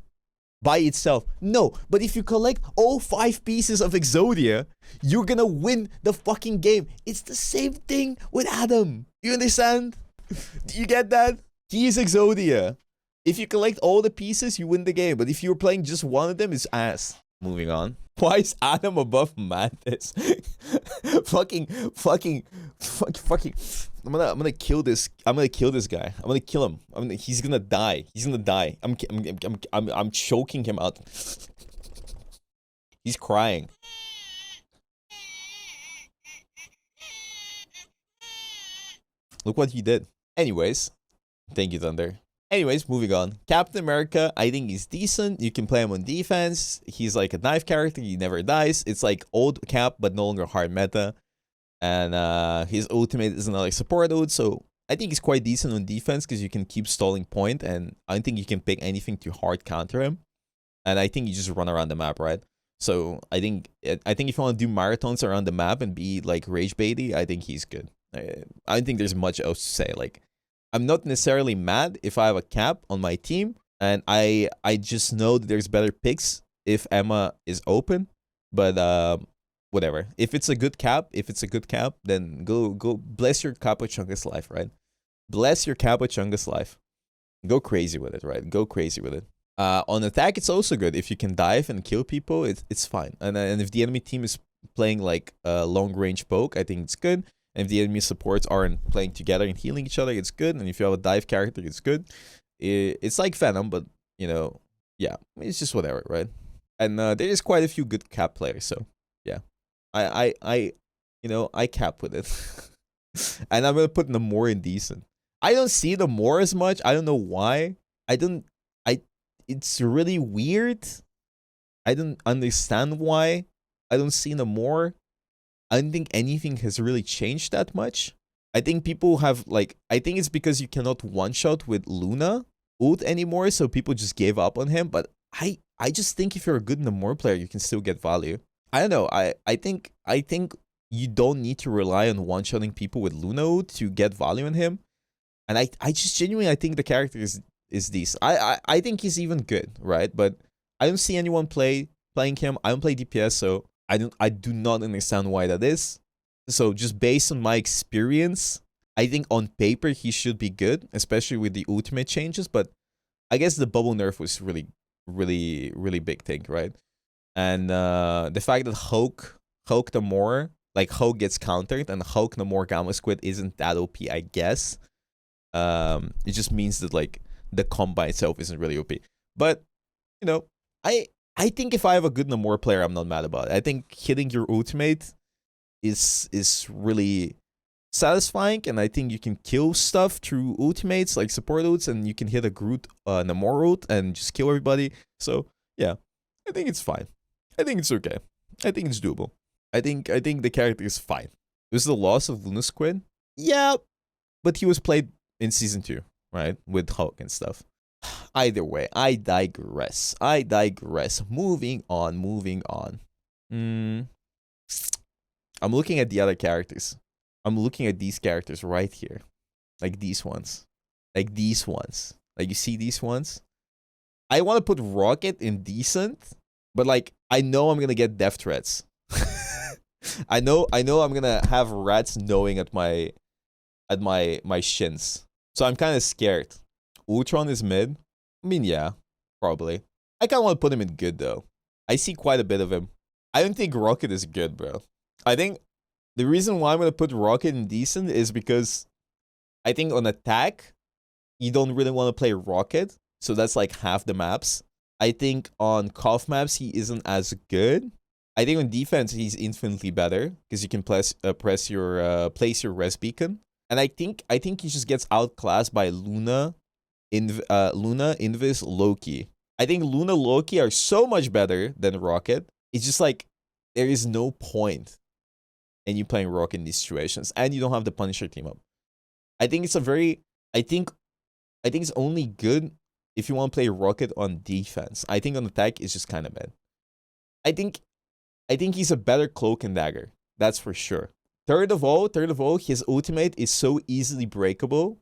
by itself? No, but if you collect all 5 pieces of Exodia, you're gonna win the fucking game. It's the same thing with Adam. You understand? Do you get that? He is Exodia. If you collect all the pieces, you win the game. But if you're playing just one of them, it's ass. Moving on. Why is Adam above Mantis? fucking. I'm gonna kill this. I'm gonna kill this guy. I'm gonna kill him. He's gonna die. He's gonna die. I'm choking him out. He's crying. Look what he did. Anyways, thank you, Thunder. Anyways, moving on. Captain America, I think he's decent. You can play him on defense. He's like a knife character. He never dies. It's like old Cap, but no longer hard meta. And his ultimate is another support ult. So I think he's quite decent on defense because you can keep stalling point. And I don't think you can pick anything to hard counter him. And I think you just run around the map, right? So I think if you want to do marathons around the map and be like rage baity, I think he's good. I don't think there's much else to say. Like, I'm not necessarily mad if I have a Cap on my team, and I just know that there's better picks if Emma is open. But whatever. If it's a good Cap, then go bless your Capo Chungus life, right? Bless your Capo Chungus life. Go crazy with it, right? Go crazy with it. On attack, it's also good. If you can dive and kill people, it's fine. And if the enemy team is playing like long range poke, I think it's good. And if the enemy supports aren't playing together and healing each other, it's good. And if you have a dive character, it's good. It's like Venom, but, you know, yeah, it's just whatever, right? And there is quite a few good Cap players, so, yeah. I cap with it. And I'm going to put Namor in decent. I don't see Namor as much. I don't know why. It's really weird. I don't understand why I don't see Namor. I don't think anything has really changed that much. I think people have, like, I think it's because you cannot one-shot with Luna ult anymore, so people just gave up on him. But I just think if you're a good Namor player, you can still get value. I don't know. I think you don't need to rely on one-shotting people with Luna ult to get value in him. And I just genuinely, I think the character is decent. I think he's even good, right? But I don't see anyone playing him. I don't play DPS, so I do not understand why that is. So just based on my experience, I think on paper he should be good, especially with the ultimate changes. But I guess the bubble nerf was really, really, really big thing, right? And the fact that Hulk Namor, like Hulk gets countered and Hulk Namor Gamma Squid isn't that OP, I guess. It just means that like the comp by itself isn't really OP. But you know, I think if I have a good Namor player, I'm not mad about it. I think hitting your ultimate is really satisfying, and I think you can kill stuff through ultimates like support ults, and you can hit a Groot Namor ult and just kill everybody. So yeah, I think it's fine. I think it's okay. I think it's doable. I think the character is fine. It was the loss of Luna Squid. Yeah, but he was played in season 2, right, with Hulk and stuff. Either way, I digress. Moving on. I'm looking at the other characters. I'm looking at these characters right here. Like these ones. Like you see these ones? I want to put Rocket in decent, but like I know I'm gonna get death threats. I know I'm gonna have rats gnawing at my shins. So I'm kind of scared. Ultron is mid. I mean, yeah, probably. I kind of want to put him in good, though. I see quite a bit of him. I don't think Rocket is good, bro. I think the reason why I'm going to put Rocket in decent is because I think on attack, you don't really want to play Rocket. So that's like half the maps. I think on cough maps, he isn't as good. I think on defense, he's infinitely better because you can place your res beacon. And I think he just gets outclassed by Luna, Invis, Loki. I think Luna, Loki are so much better than Rocket. It's just like there is no point in you playing Rocket in these situations, and you don't have the Punisher team up. I think it's it's only good if you want to play Rocket on defense. I think on attack it's just kind of bad. I think he's a better Cloak and Dagger. That's for sure. Third of all, his ultimate is so easily breakable,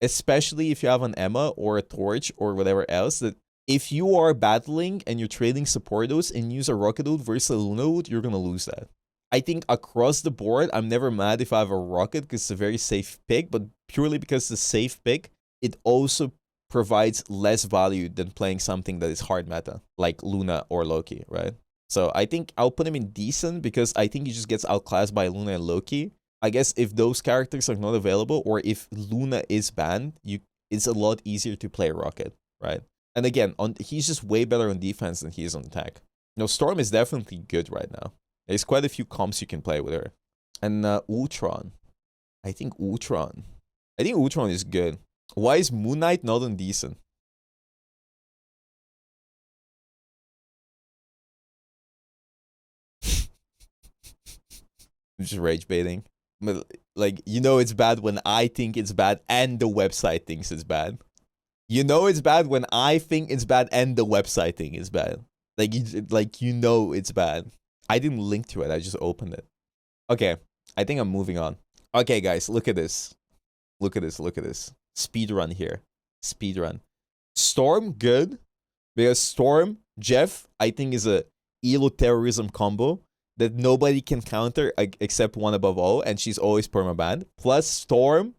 especially if you have an Emma or a Torch or whatever else, that if you are battling and you're trading support ult and use a Rocket ult versus a Luna ult, you're going to lose that. I think across the board, I'm never mad if I have a Rocket because it's a very safe pick, but purely because it's a safe pick, it also provides less value than playing something that is hard meta, like Luna or Loki, right? So I think I'll put him in decent because I think he just gets outclassed by Luna and Loki. I guess if those characters are not available or if Luna is banned, it's a lot easier to play Rocket, right? And again, he's just way better on defense than he is on attack. No, Storm is definitely good right now. There's quite a few comps you can play with her. And Ultron. I think Ultron is good. Why is Moon Knight not on decent? I'm just rage baiting. Like, you know it's bad when I think it's bad and the website thinks it's bad. You know it's bad when I think it's bad and the website think it's bad. Like you know it's bad. I didn't link to it. I just opened it. Okay, I think I'm moving on. Okay, guys, look at this. Look at this. Look at this. Speed run here. Speed run. Storm, good. Because Storm, Jeff, I think is a elo terrorism combo that nobody can counter except one above all, and she's always permabanned. Plus Storm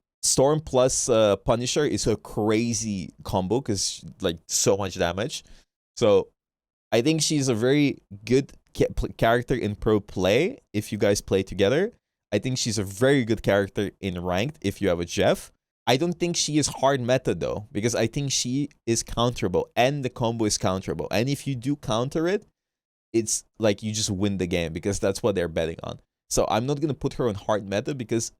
plus Punisher is a crazy combo because like so much damage. So I think she's a very good character in pro play if you guys play together. I think she's a very good character in ranked if you have a Jeff. I don't think she is hard meta though, because I think she is counterable and the combo is counterable. And if you do counter it, it's like you just win the game because that's what they're betting on. So I'm not going to put her on hard meta because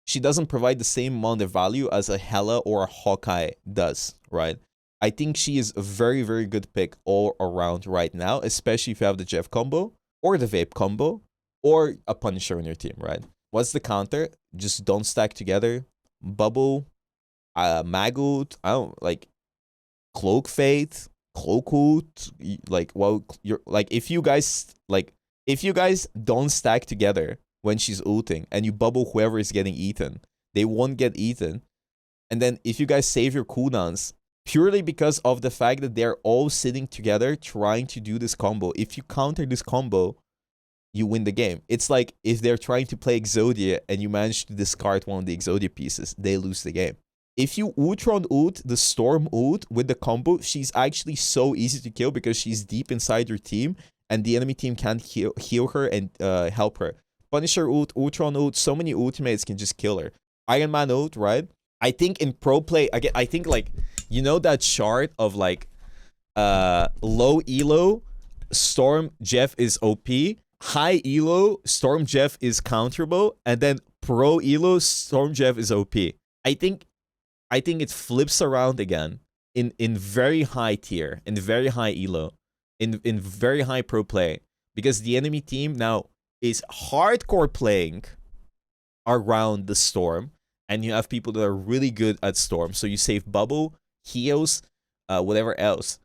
she doesn't provide the same amount of value as a Hela or a Hawkeye does, right? I think she is a very, very good pick all around right now, especially if you have the Jeff combo or the Vape combo or a Punisher on your team, right? What's the counter? Just don't stack together. Bubble, Magoot, I don't like Cloak Fate, Cloakwood, like well you're like if you guys don't stack together when she's ulting and you bubble whoever is getting eaten, they won't get eaten. And then if you guys save your cooldowns purely because of the fact that they're all sitting together trying to do this combo, if you counter this combo, you win the game. It's like if they're trying to play Exodia and you manage to discard one of the Exodia pieces, they lose the game. If you Ultron ult the Storm ult with the combo, she's actually so easy to kill because she's deep inside your team and the enemy team can't heal her and help her. Punisher ult, Ultron ult, so many ultimates can just kill her. Iron Man ult, right? I think in pro play, again, I think like, you know that chart of like low elo, Storm Jeff is OP, high elo, Storm Jeff is counterable, and then pro elo, Storm Jeff is OP. I think it flips around again in very high tier, in very high elo, in very high pro play, because the enemy team now is hardcore playing around the Storm, and you have people that are really good at Storm. So you save Bubble, Heos, whatever else.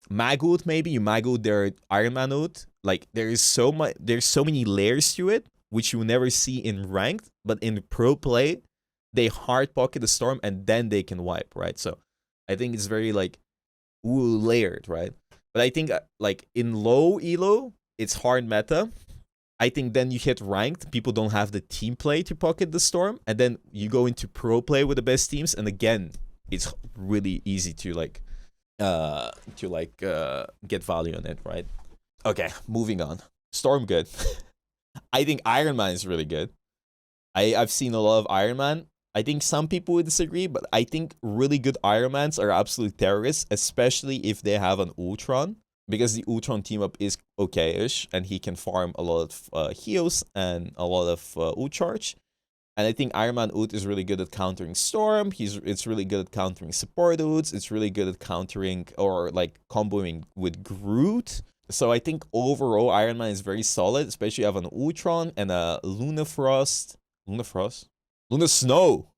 Magoot, maybe you Magoot their Iron Man ult. Like there's so many layers to it, which you will never see in ranked, but in pro play, they hard pocket the Storm and then they can wipe, right? So I think it's very like layered, right? But I think like in low elo, it's hard meta. I think then you hit ranked, people don't have the team play to pocket the Storm, and then you go into pro play with the best teams, and again, it's really easy to get value on it, right? Okay, moving on. Storm good. I think Iron Man is really good. I've seen a lot of Iron Man. I think some people would disagree, but I think really good Iron Mans are absolute terrorists, especially if they have an Ultron, because the Ultron team up is okay-ish, and he can farm a lot of heals and a lot of ult charge. And I think Iron Man ult is really good at countering Storm. It's really good at countering support ults. It's really good at countering or like comboing with Groot. So I think overall Iron Man is very solid, especially if you have an Ultron and a Luna Snow.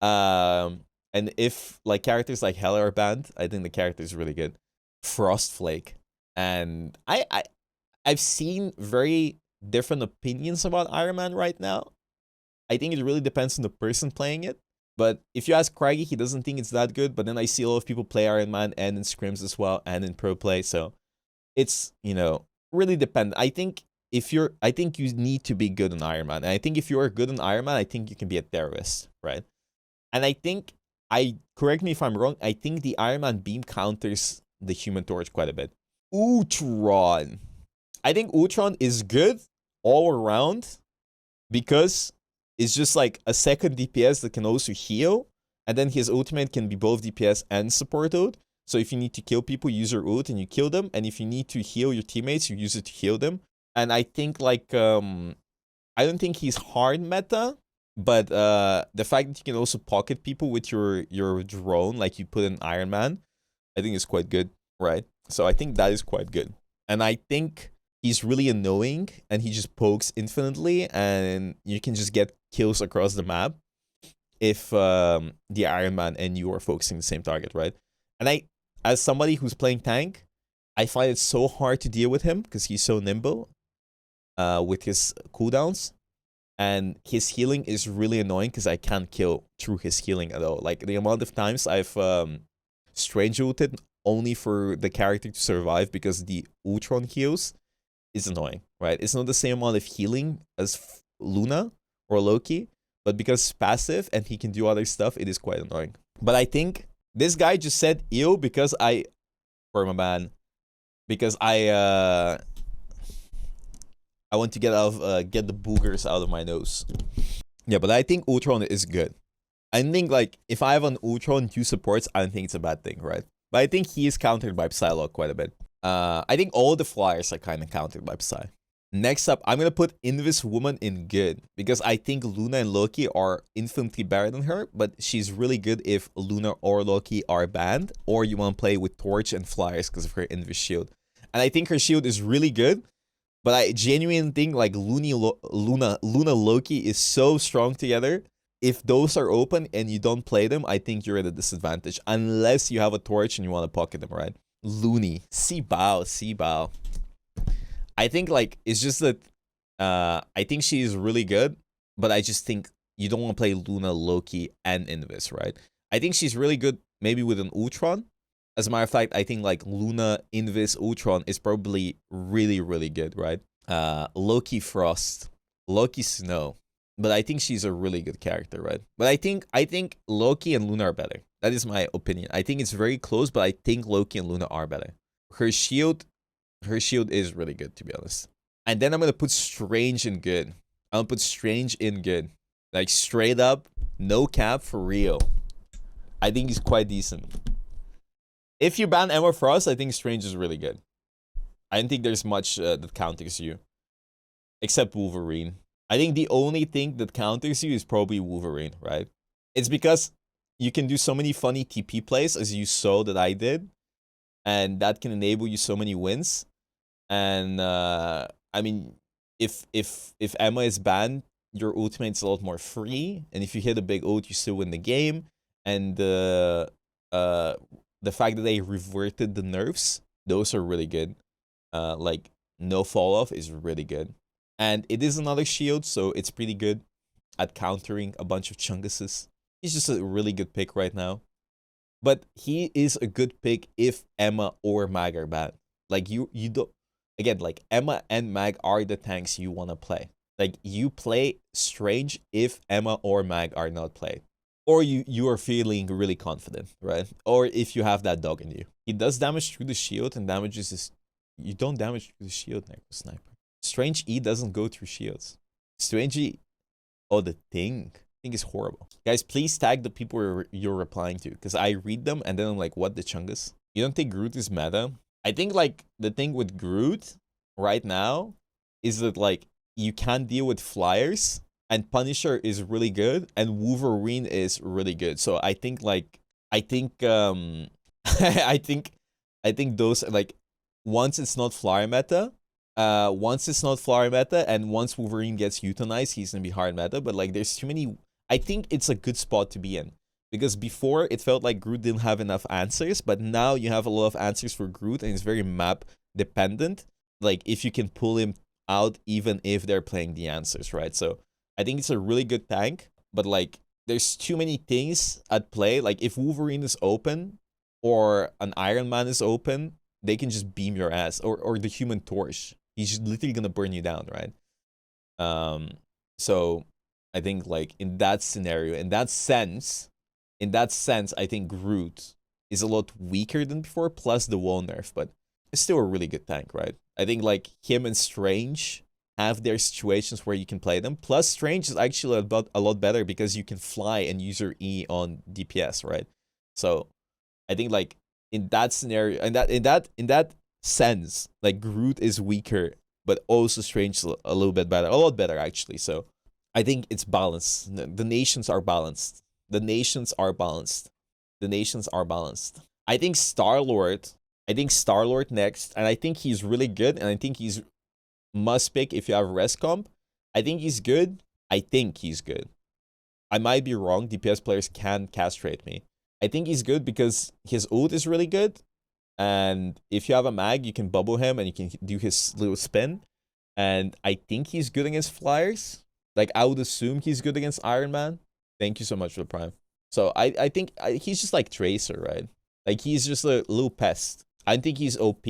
And if like characters like Hela are banned, I think the character is really good. Frostflake. And I've seen very different opinions about Iron Man right now. I think it really depends on the person playing it. But if you ask Craigie, he doesn't think it's that good. But then I see a lot of people play Iron Man and in scrims as well and in pro play. So it's, really dependent. I think you need to be good on Iron Man. And I think if you are good on Iron Man, I think you can be a terrorist, right? And I think, correct me if I'm wrong, I think the Iron Man beam counters the Human Torch quite a bit. Ultron. I think Ultron is good all around because it's just like a second DPS that can also heal, and then his ultimate can be both DPS and support ult. So if you need to kill people, use your ult and you kill them, and if you need to heal your teammates, you use it to heal them. And I think like I don't think he's hard meta, but the fact that you can also pocket people with your drone, like you put in Iron Man, I think is quite good, right? So I think that is quite good. And I think he's really annoying and he just pokes infinitely and you can just get kills across the map if the Iron Man and you are focusing the same target, right? And as somebody who's playing tank, I find it so hard to deal with him because he's so nimble with his cooldowns. And his healing is really annoying because I can't kill through his healing at all. Like the amount of times I've strange ulted only for the character to survive because the Ultron heals is annoying, right? It's not the same amount of healing as Luna or Loki, but because it's passive and he can do other stuff, it is quite annoying. But I think this guy just said ew because for my man, because I want to get the boogers out of my nose. Yeah, but I think Ultron is good. I think like if I have an Ultron 2 supports, I don't think it's a bad thing, right? But I think he is countered by Psylocke quite a bit. I think all the flyers are kind of countered by Psy. Next up, I'm gonna put Invis Woman in good because I think Luna and Loki are infinitely better than her, but she's really good if Luna or Loki are banned, or you want to play with Torch and flyers because of her Invis shield. And I think her shield is really good. But I genuinely think like Luna Loki is so strong together. If those are open and you don't play them, I think you're at a disadvantage. Unless you have a torch and you want to pocket them, right? Looney. C-Bow. I think like it's just that I think she is really good, but I just think you don't want to play Luna, Loki, and Invis, right? I think she's really good maybe with an Ultron. As a matter of fact, I think like Luna, Invis, Ultron is probably really, really good, right? Loki Frost, Loki Snow. But I think she's a really good character, right? But I think Loki and Luna are better. That is my opinion. I think it's very close, but I think Loki and Luna are better. Her shield is really good, to be honest. And then I'm gonna put Strange in good. I'm gonna put Strange in good. Like straight up, no cap for real. I think he's quite decent. If you ban Emma Frost, I think Strange is really good. I don't think there's much that counters you. Except Wolverine. I think the only thing that counters you is probably Wolverine, right? It's because you can do so many funny TP plays, as you saw that I did. And that can enable you so many wins. And, I mean, if Emma is banned, your ultimate's a lot more free. And if you hit a big ult, you still win the game. And, the fact that they reverted the nerfs, those are really good. Like, no fall off is really good. And it is another shield, so it's pretty good at countering a bunch of Chunguses. He's just a really good pick right now. But he is a good pick if Emma or Mag are bad. Like, you don't... Again, like, Emma and Mag are the tanks you want to play. Like, you play Strange if Emma or Mag are not played. Or you are feeling really confident, right? Or if you have that dog in you. He does damage through the shield and damages his... You don't damage through the shield, Necro Sniper. Strange E doesn't go through shields. Strange E... Oh, the thing. Thing is horrible. Guys, please tag the people you're replying to. Because I read them and then I'm like, what the chungus? You don't think Groot is meta? I think, like, the thing with Groot right now is that, like, you can't deal with flyers. And Punisher is really good, and Wolverine is really good. So I think I think those, like, once it's not flyer meta, and once Wolverine gets euthanized, he's gonna be hard meta. But like, there's too many. I think it's a good spot to be in because before it felt like Groot didn't have enough answers, but now you have a lot of answers for Groot, and it's very map dependent. Like if you can pull him out, even if they're playing the answers, right? So I think it's a really good tank, but like there's too many things at play. Like if Wolverine is open or an Iron Man is open, they can just beam your ass, or the Human Torch. He's literally gonna burn you down, right? So I think like in that scenario, in that sense, I think Groot is a lot weaker than before, plus the wall nerf. But is still a really good tank, right? I think like him and Strange have their situations where you can play them. Plus, Strange is actually a lot better because you can fly and use your E on DPS, right? So I think like in that scenario, in that sense, like Groot is weaker, but also Strange is a little bit better, a lot better actually. So I think it's balanced. The nations are balanced. The nations are balanced. The nations are balanced. I think Star-Lord. I think Star-Lord next, and I think he's really good, and I think he's must pick if you have res comp. I think he's good. I think he's good. I might be wrong. DPS players can castrate me. I think he's good because his ult is really good. And if you have a mag, you can bubble him and you can do his little spin. And I think he's good against flyers. Like, I would assume he's good against Iron Man. Thank you so much for the prime. So I think he's just like Tracer, right? Like, he's just a little pest. I think he's OP.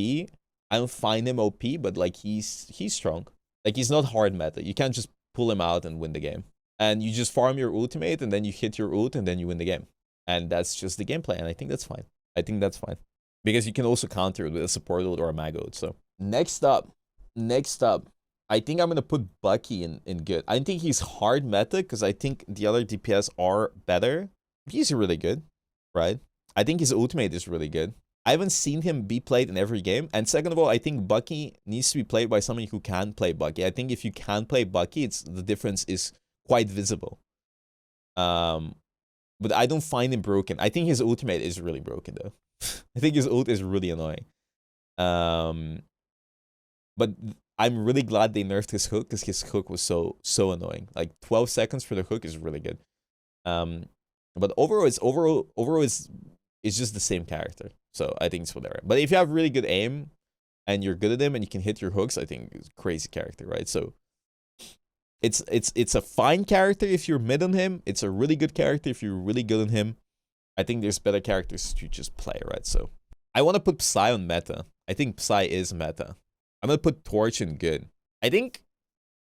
I don't find him OP, but like he's strong. Like, he's not hard meta. You can't just pull him out and win the game. And you just farm your ultimate and then you hit your ult and then you win the game. And that's just the gameplay, and I think that's fine. I think that's fine. Because you can also counter it with a support ult or a mag ult. So next up, I think I'm gonna put Bucky in good. I think he's hard meta because I think the other DPS are better. He's really good, right? I think his ultimate is really good. I haven't seen him be played in every game. And second of all, I think Bucky needs to be played by somebody who can play Bucky. I think if you can play Bucky, the difference is quite visible. But I don't find him broken. I think his ultimate is really broken though. I think his ult is really annoying. But I'm really glad they nerfed his hook because his hook was so annoying. Like 12 seconds for the hook is really good. But overall is just the same character. So I think it's whatever. But if you have really good aim and you're good at him and you can hit your hooks, I think it's a crazy character, right? So it's a fine character if you're mid on him. It's a really good character if you're really good on him. I think there's better characters to just play, right? So I want to put Psy on meta. I think Psy is meta. I'm going to put Torch in good. I think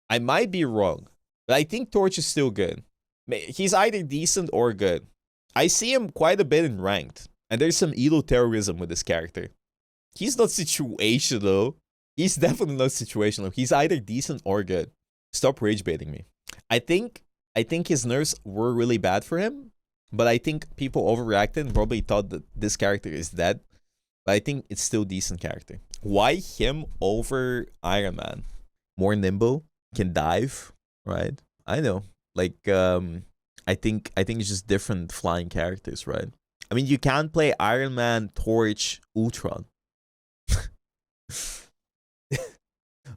I might be wrong, but I think Torch is still good. He's either decent or good. I see him quite a bit in ranked, and there's some elo terrorism with this character. He's not situational. He's definitely not situational. He's either decent or good. Stop rage baiting me. I think his nerfs were really bad for him, but I think people overreacted and probably thought that this character is dead. But I think it's still a decent character. Why him over Iron Man? More nimble, can dive, right? I know. Like, I think it's just different flying characters, right? I mean, you can play Iron Man, Torch, Ultron.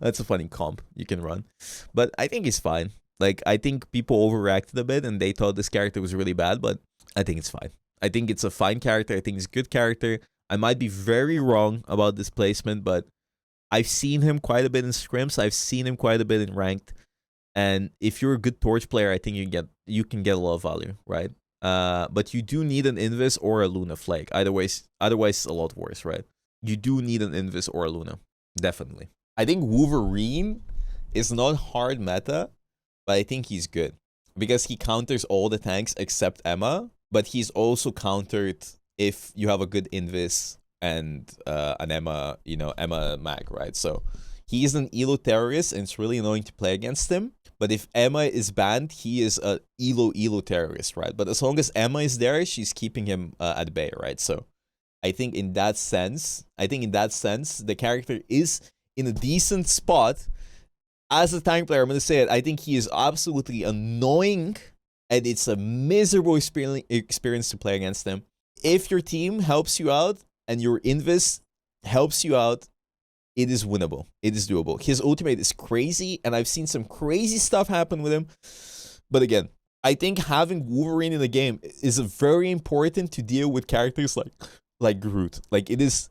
That's a funny comp you can run. But I think he's fine. Like, I think people overreacted a bit and they thought this character was really bad, but I think it's fine. I think it's a fine character. I think it's a good character. I might be very wrong about this placement, but I've seen him quite a bit in scrims. I've seen him quite a bit in ranked. And if you're a good Torch player, I think you can get a lot of value, right? But you do need an Invis or a Luna Flake. Otherwise it's a lot worse, right? You do need an Invis or a Luna. Definitely. I think Wolverine is not hard meta, but I think he's good. Because he counters all the tanks except Emma, but he's also countered if you have a good Invis and an Emma, Emma mag, right? So he's an elo terrorist and it's really annoying to play against him. But if Emma is banned, he is a elo terrorist, right? But as long as Emma is there, she's keeping him at bay, right? So I think in that sense, the character is in a decent spot. As a tank player, I'm going to say it. I think he is absolutely annoying and it's a miserable experience to play against him. If your team helps you out and your Invis helps you out, it is winnable. It is doable. His ultimate is crazy, and I've seen some crazy stuff happen with him. But again, I think having Wolverine in the game is very important to deal with characters like Groot. Like, it is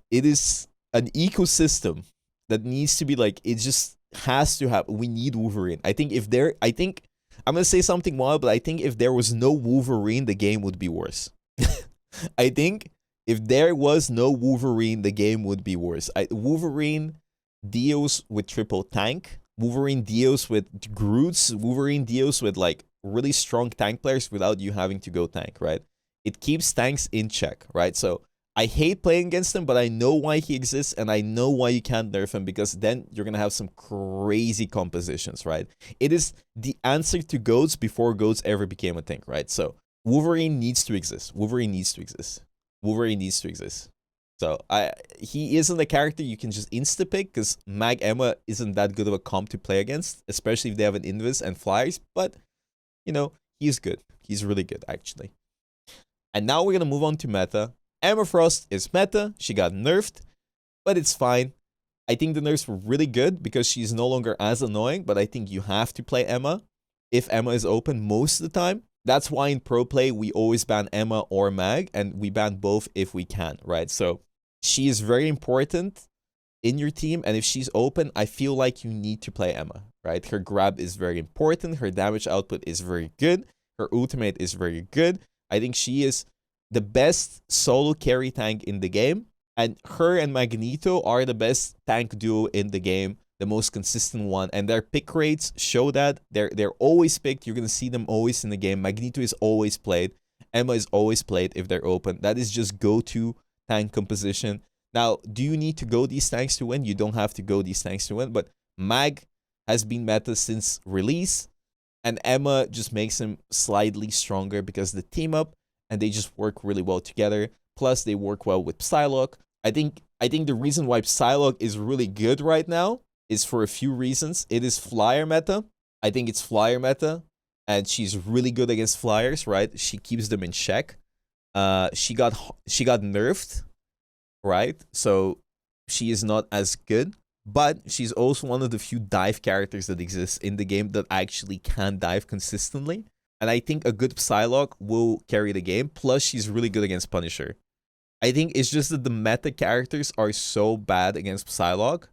an ecosystem that needs to be like, it just has to happen. We need Wolverine. I think I'm going to say something wild, but I think if there was no Wolverine, the game would be worse. I think if there was no Wolverine, the game would be worse. Wolverine deals with triple tank. Wolverine deals with Groots. Wolverine deals with like really strong tank players without you having to go tank, right? It keeps tanks in check, right? So I hate playing against him, but I know why he exists, and I know why you can't nerf him, because then you're gonna have some crazy compositions, right? It is the answer to goats before goats ever became a thing, right? So Wolverine needs to exist. Wolverine needs to exist. Wolverine needs to exist. So he isn't a character you can just insta pick, because Mag Emma isn't that good of a comp to play against, especially if they have an Invis and flyers. But you know, he's good. He's really good, actually. And now we're gonna move on to meta. Emma Frost is meta. She got nerfed, but it's fine. I think the nerfs were really good because she's no longer as annoying, but I think you have to play Emma if Emma is open most of the time. That's why in pro play, we always ban Emma or Mag, and we ban both if we can, right? So she is very important in your team, and if she's open, I feel like you need to play Emma, right? Her grab is very important. Her damage output is very good. Her ultimate is very good. I think she is the best solo carry tank in the game, and her and Magneto are the best tank duo in the game, the most consistent one, and their pick rates show that. They're always picked. You're gonna see them always in the game. Magneto is always played. Emma is always played if they're open. That is just go-to tank composition. Now, do you need to go these tanks to win? You don't have to go these tanks to win, but Mag has been meta since release, and Emma just makes him slightly stronger because the team up, and they just work really well together. Plus, they work well with Psylocke. I think the reason why Psylocke is really good right now is for a few reasons. It is flyer meta. I think it's flyer meta, and she's really good against flyers, right? She keeps them in check. She got nerfed, right? So she is not as good, but she's also one of the few dive characters that exists in the game that actually can dive consistently. And I think a good Psylocke will carry the game. Plus, she's really good against Punisher. I think it's just that the meta characters are so bad against Psylocke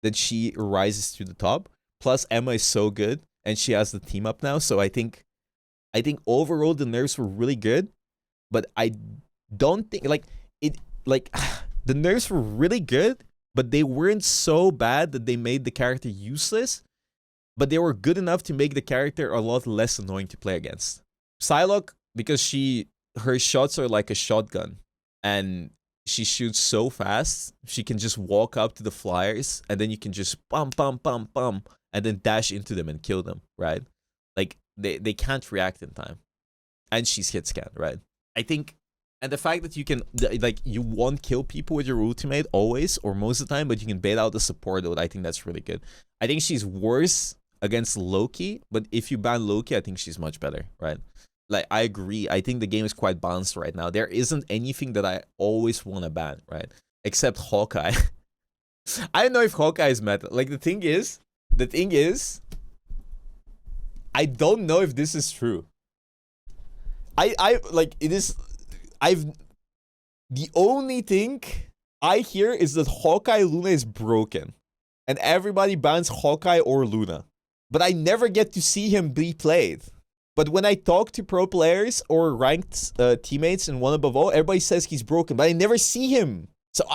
that she rises to the top. Plus, Emma is so good, and she has the team up now. So I think overall the nerfs were really good, but I don't think the nerfs were really good, but they weren't so bad that they made the character useless. But they were good enough to make the character a lot less annoying to play against. Psylocke, because her shots are like a shotgun, and she shoots so fast, she can just walk up to the flyers, and then you can just bum, and then dash into them and kill them, right? Like, they can't react in time. And she's hit scan, right? I think, and the fact that you can, you won't kill people with your ultimate always, or most of the time, but you can bait out the support load, I think that's really good. I think she's worse against Loki, but if you ban Loki, I think she's much better, right? Like, I agree. I think the game is quite balanced right now. There isn't anything that I always want to ban, right? Except Hawkeye. I don't know if Hawkeye is meta. Like, the thing is, I don't know if this is true. The only thing I hear is that Hawkeye Luna is broken, and everybody bans Hawkeye or Luna. But I never get to see him be played. But when I talk to pro players or ranked teammates in One Above All, everybody says he's broken, but I never see him. So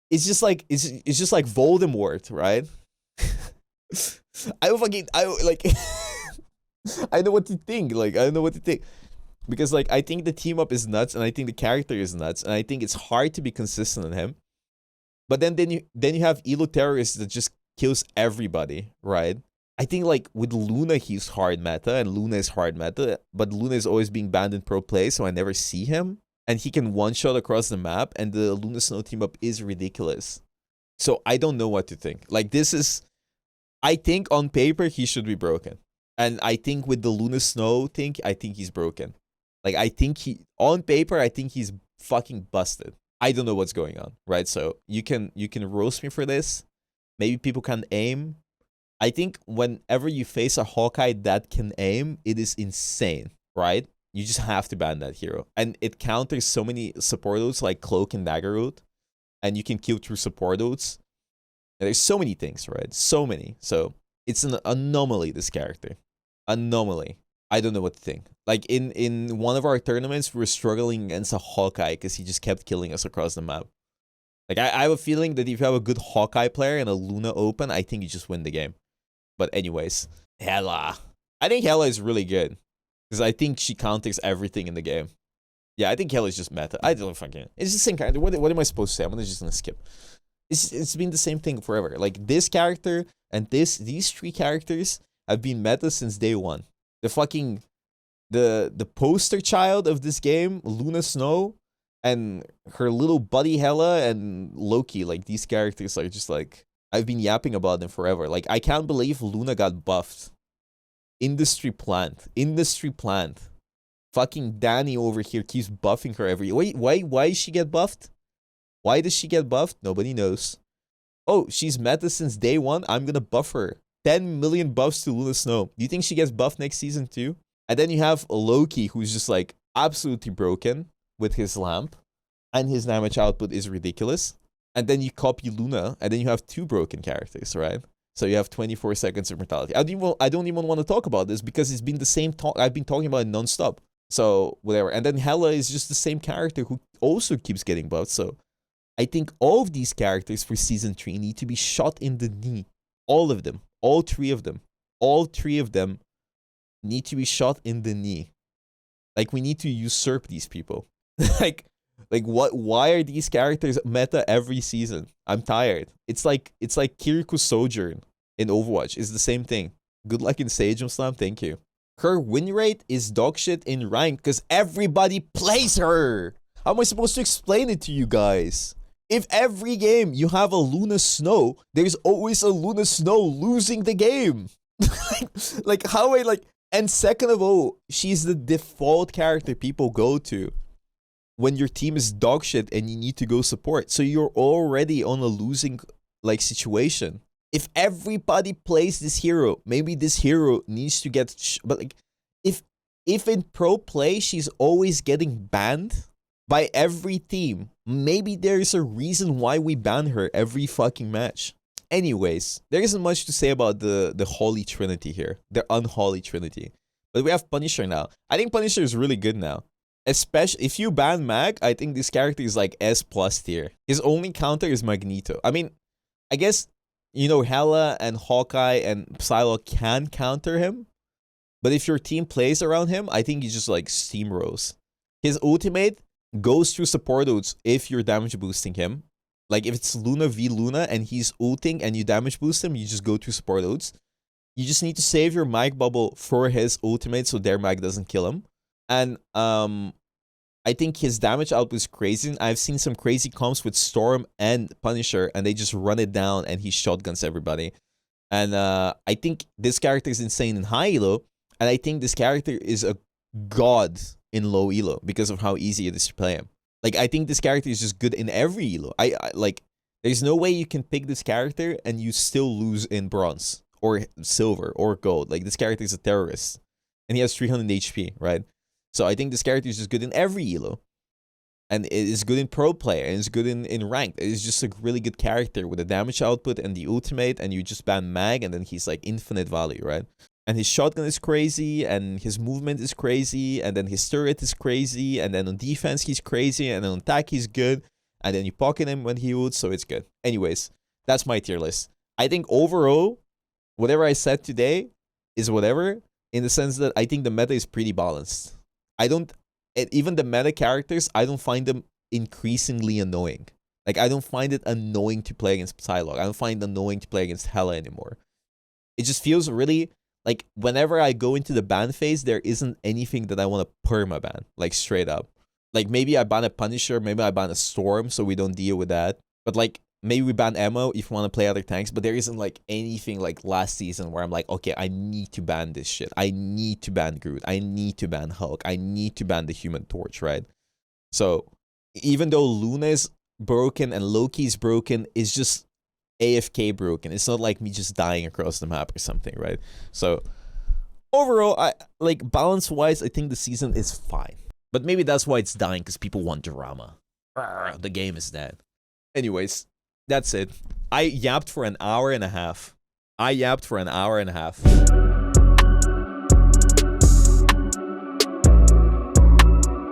it's just like Voldemort, right? I know what to think. I don't know what to think. Because I think the team up is nuts, and I think the character is nuts, and I think it's hard to be consistent on him. But then you have Elo Terrorist that just kills everybody, right? I think with Luna, he's hard meta, and Luna is hard meta, but Luna is always being banned in pro play, so I never see him. And he can one-shot across the map, and the Luna Snow team up is ridiculous. So I don't know what to think. I think on paper, he should be broken. And I think with the Luna Snow thing, I think he's broken. On paper, I think he's fucking busted. I don't know what's going on, right? So you can roast me for this. Maybe people can aim. I think whenever you face a Hawkeye that can aim, it is insane, right? You just have to ban that hero. And it counters so many support ults like Cloak and Dagger ult. And you can kill through support ults. And there's so many things, right? So many. So it's an anomaly, this character. Anomaly. I don't know what to think. In one of our tournaments, we were struggling against a Hawkeye because he just kept killing us across the map. I have a feeling that if you have a good Hawkeye player and a Luna open, I think you just win the game. But anyways, Hela. I think Hela is really good because I think she counters everything in the game. Yeah, I think Hela's just meta. I don't fucking. It's the same character. What am I supposed to say? I'm just gonna skip. It's been the same thing forever. Like this character and these three characters have been meta since day one. The fucking the poster child of this game, Luna Snow, and her little buddy Hela and Loki. Like these characters are just like I've been yapping about them forever. Like I can't believe Luna got buffed. Industry plant. Fucking Danny over here keeps buffing her every. Wait, why does she get buffed? Why does she get buffed? Nobody knows. Oh, she's meta since day one. I'm gonna buff her. 10 million buffs to Luna Snow. Do you think she gets buffed next season too? And then you have Loki, who's just like absolutely broken with his lamp, and his damage output is ridiculous. And then you copy Luna, and then you have two broken characters, right? So you have 24 seconds of mortality. I don't even want to talk about this because it's been the same talk. I've been talking about it nonstop. So whatever. And then Hela is just the same character who also keeps getting buffed. So I think all of these characters for season 3 need to be shot in the knee. All of them. All three of them. All three of them need to be shot in the knee. Like we need to usurp these people. like what? Why are these characters meta every season? I'm tired. It's like Kiriku's Sojourn in Overwatch. It's the same thing. Good luck in Sage Slam. Thank you. Her win rate is dogshit in rank because everybody plays her. How am I supposed to explain it to you guys? If every game you have a Luna Snow, there's always a Luna Snow losing the game. like how I like. And second of all, she's the default character people go to when your team is dogshit and you need to go support. So you're already on a losing like situation. If everybody plays this hero, maybe this hero needs to get but like if in pro play she's always getting banned by every team, maybe there's a reason why we ban her every fucking match. Anyways, there isn't much to say about the Holy Trinity here. The unholy Trinity. But we have Punisher now. I think Punisher is really good now. Especially if you ban Mag, I think this character is like S+ tier. His only counter is Magneto. I mean, I guess, you know, Hela and Hawkeye and Psylocke can counter him. But if your team plays around him, I think he's just like steamrolls. His ultimate goes through support ults if you're damage boosting him. Like if it's Luna v Luna and he's ulting and you damage boost him, you just go to support ults. You just need to save your mag bubble for his ultimate so their mag doesn't kill him. And I think his damage output is crazy. I've seen some crazy comps with Storm and Punisher and they just run it down and he shotguns everybody. And I think this character is insane in high elo. And I think this character is a god in low elo because of how easy it is to play him. Like, I think this character is just good in every elo. I like, there's no way you can pick this character and you still lose in bronze or silver or gold. Like, this character is a terrorist. And he has 300 HP, right? So I think this character is just good in every elo. And it is good in pro play, and it's good in ranked. It is just a really good character with the damage output and the ultimate, and you just ban Mag, and then he's like infinite value, right? And his shotgun is crazy, and his movement is crazy, and then his turret is crazy, and then on defense he's crazy, and then on attack he's good, and then you pocket him when he ults, so it's good. Anyways, that's my tier list. I think overall, whatever I said today is whatever, in the sense that I think the meta is pretty balanced. Even the meta characters, I don't find them increasingly annoying. Like, I don't find it annoying to play against Psylocke. I don't find it annoying to play against Hela anymore. It just feels really... Like, whenever I go into the ban phase, there isn't anything that I want to perma-ban. Like, straight up. Like, maybe I ban a Punisher, maybe I ban a Storm, so we don't deal with that. But, like, maybe we ban Ammo if we want to play other tanks, but there isn't, like, anything like last season where I'm like, okay, I need to ban this shit. I need to ban Groot. I need to ban Hulk. I need to ban the Human Torch, right? So, even though Luna is broken and Loki's broken, it's just... AFK broken. It's not like me just dying across the map or something, right? So overall, I like balance-wise, I think the season is fine. But maybe that's why it's dying, because people want drama. The game is dead. Anyways, that's it. I yapped for an hour and a half.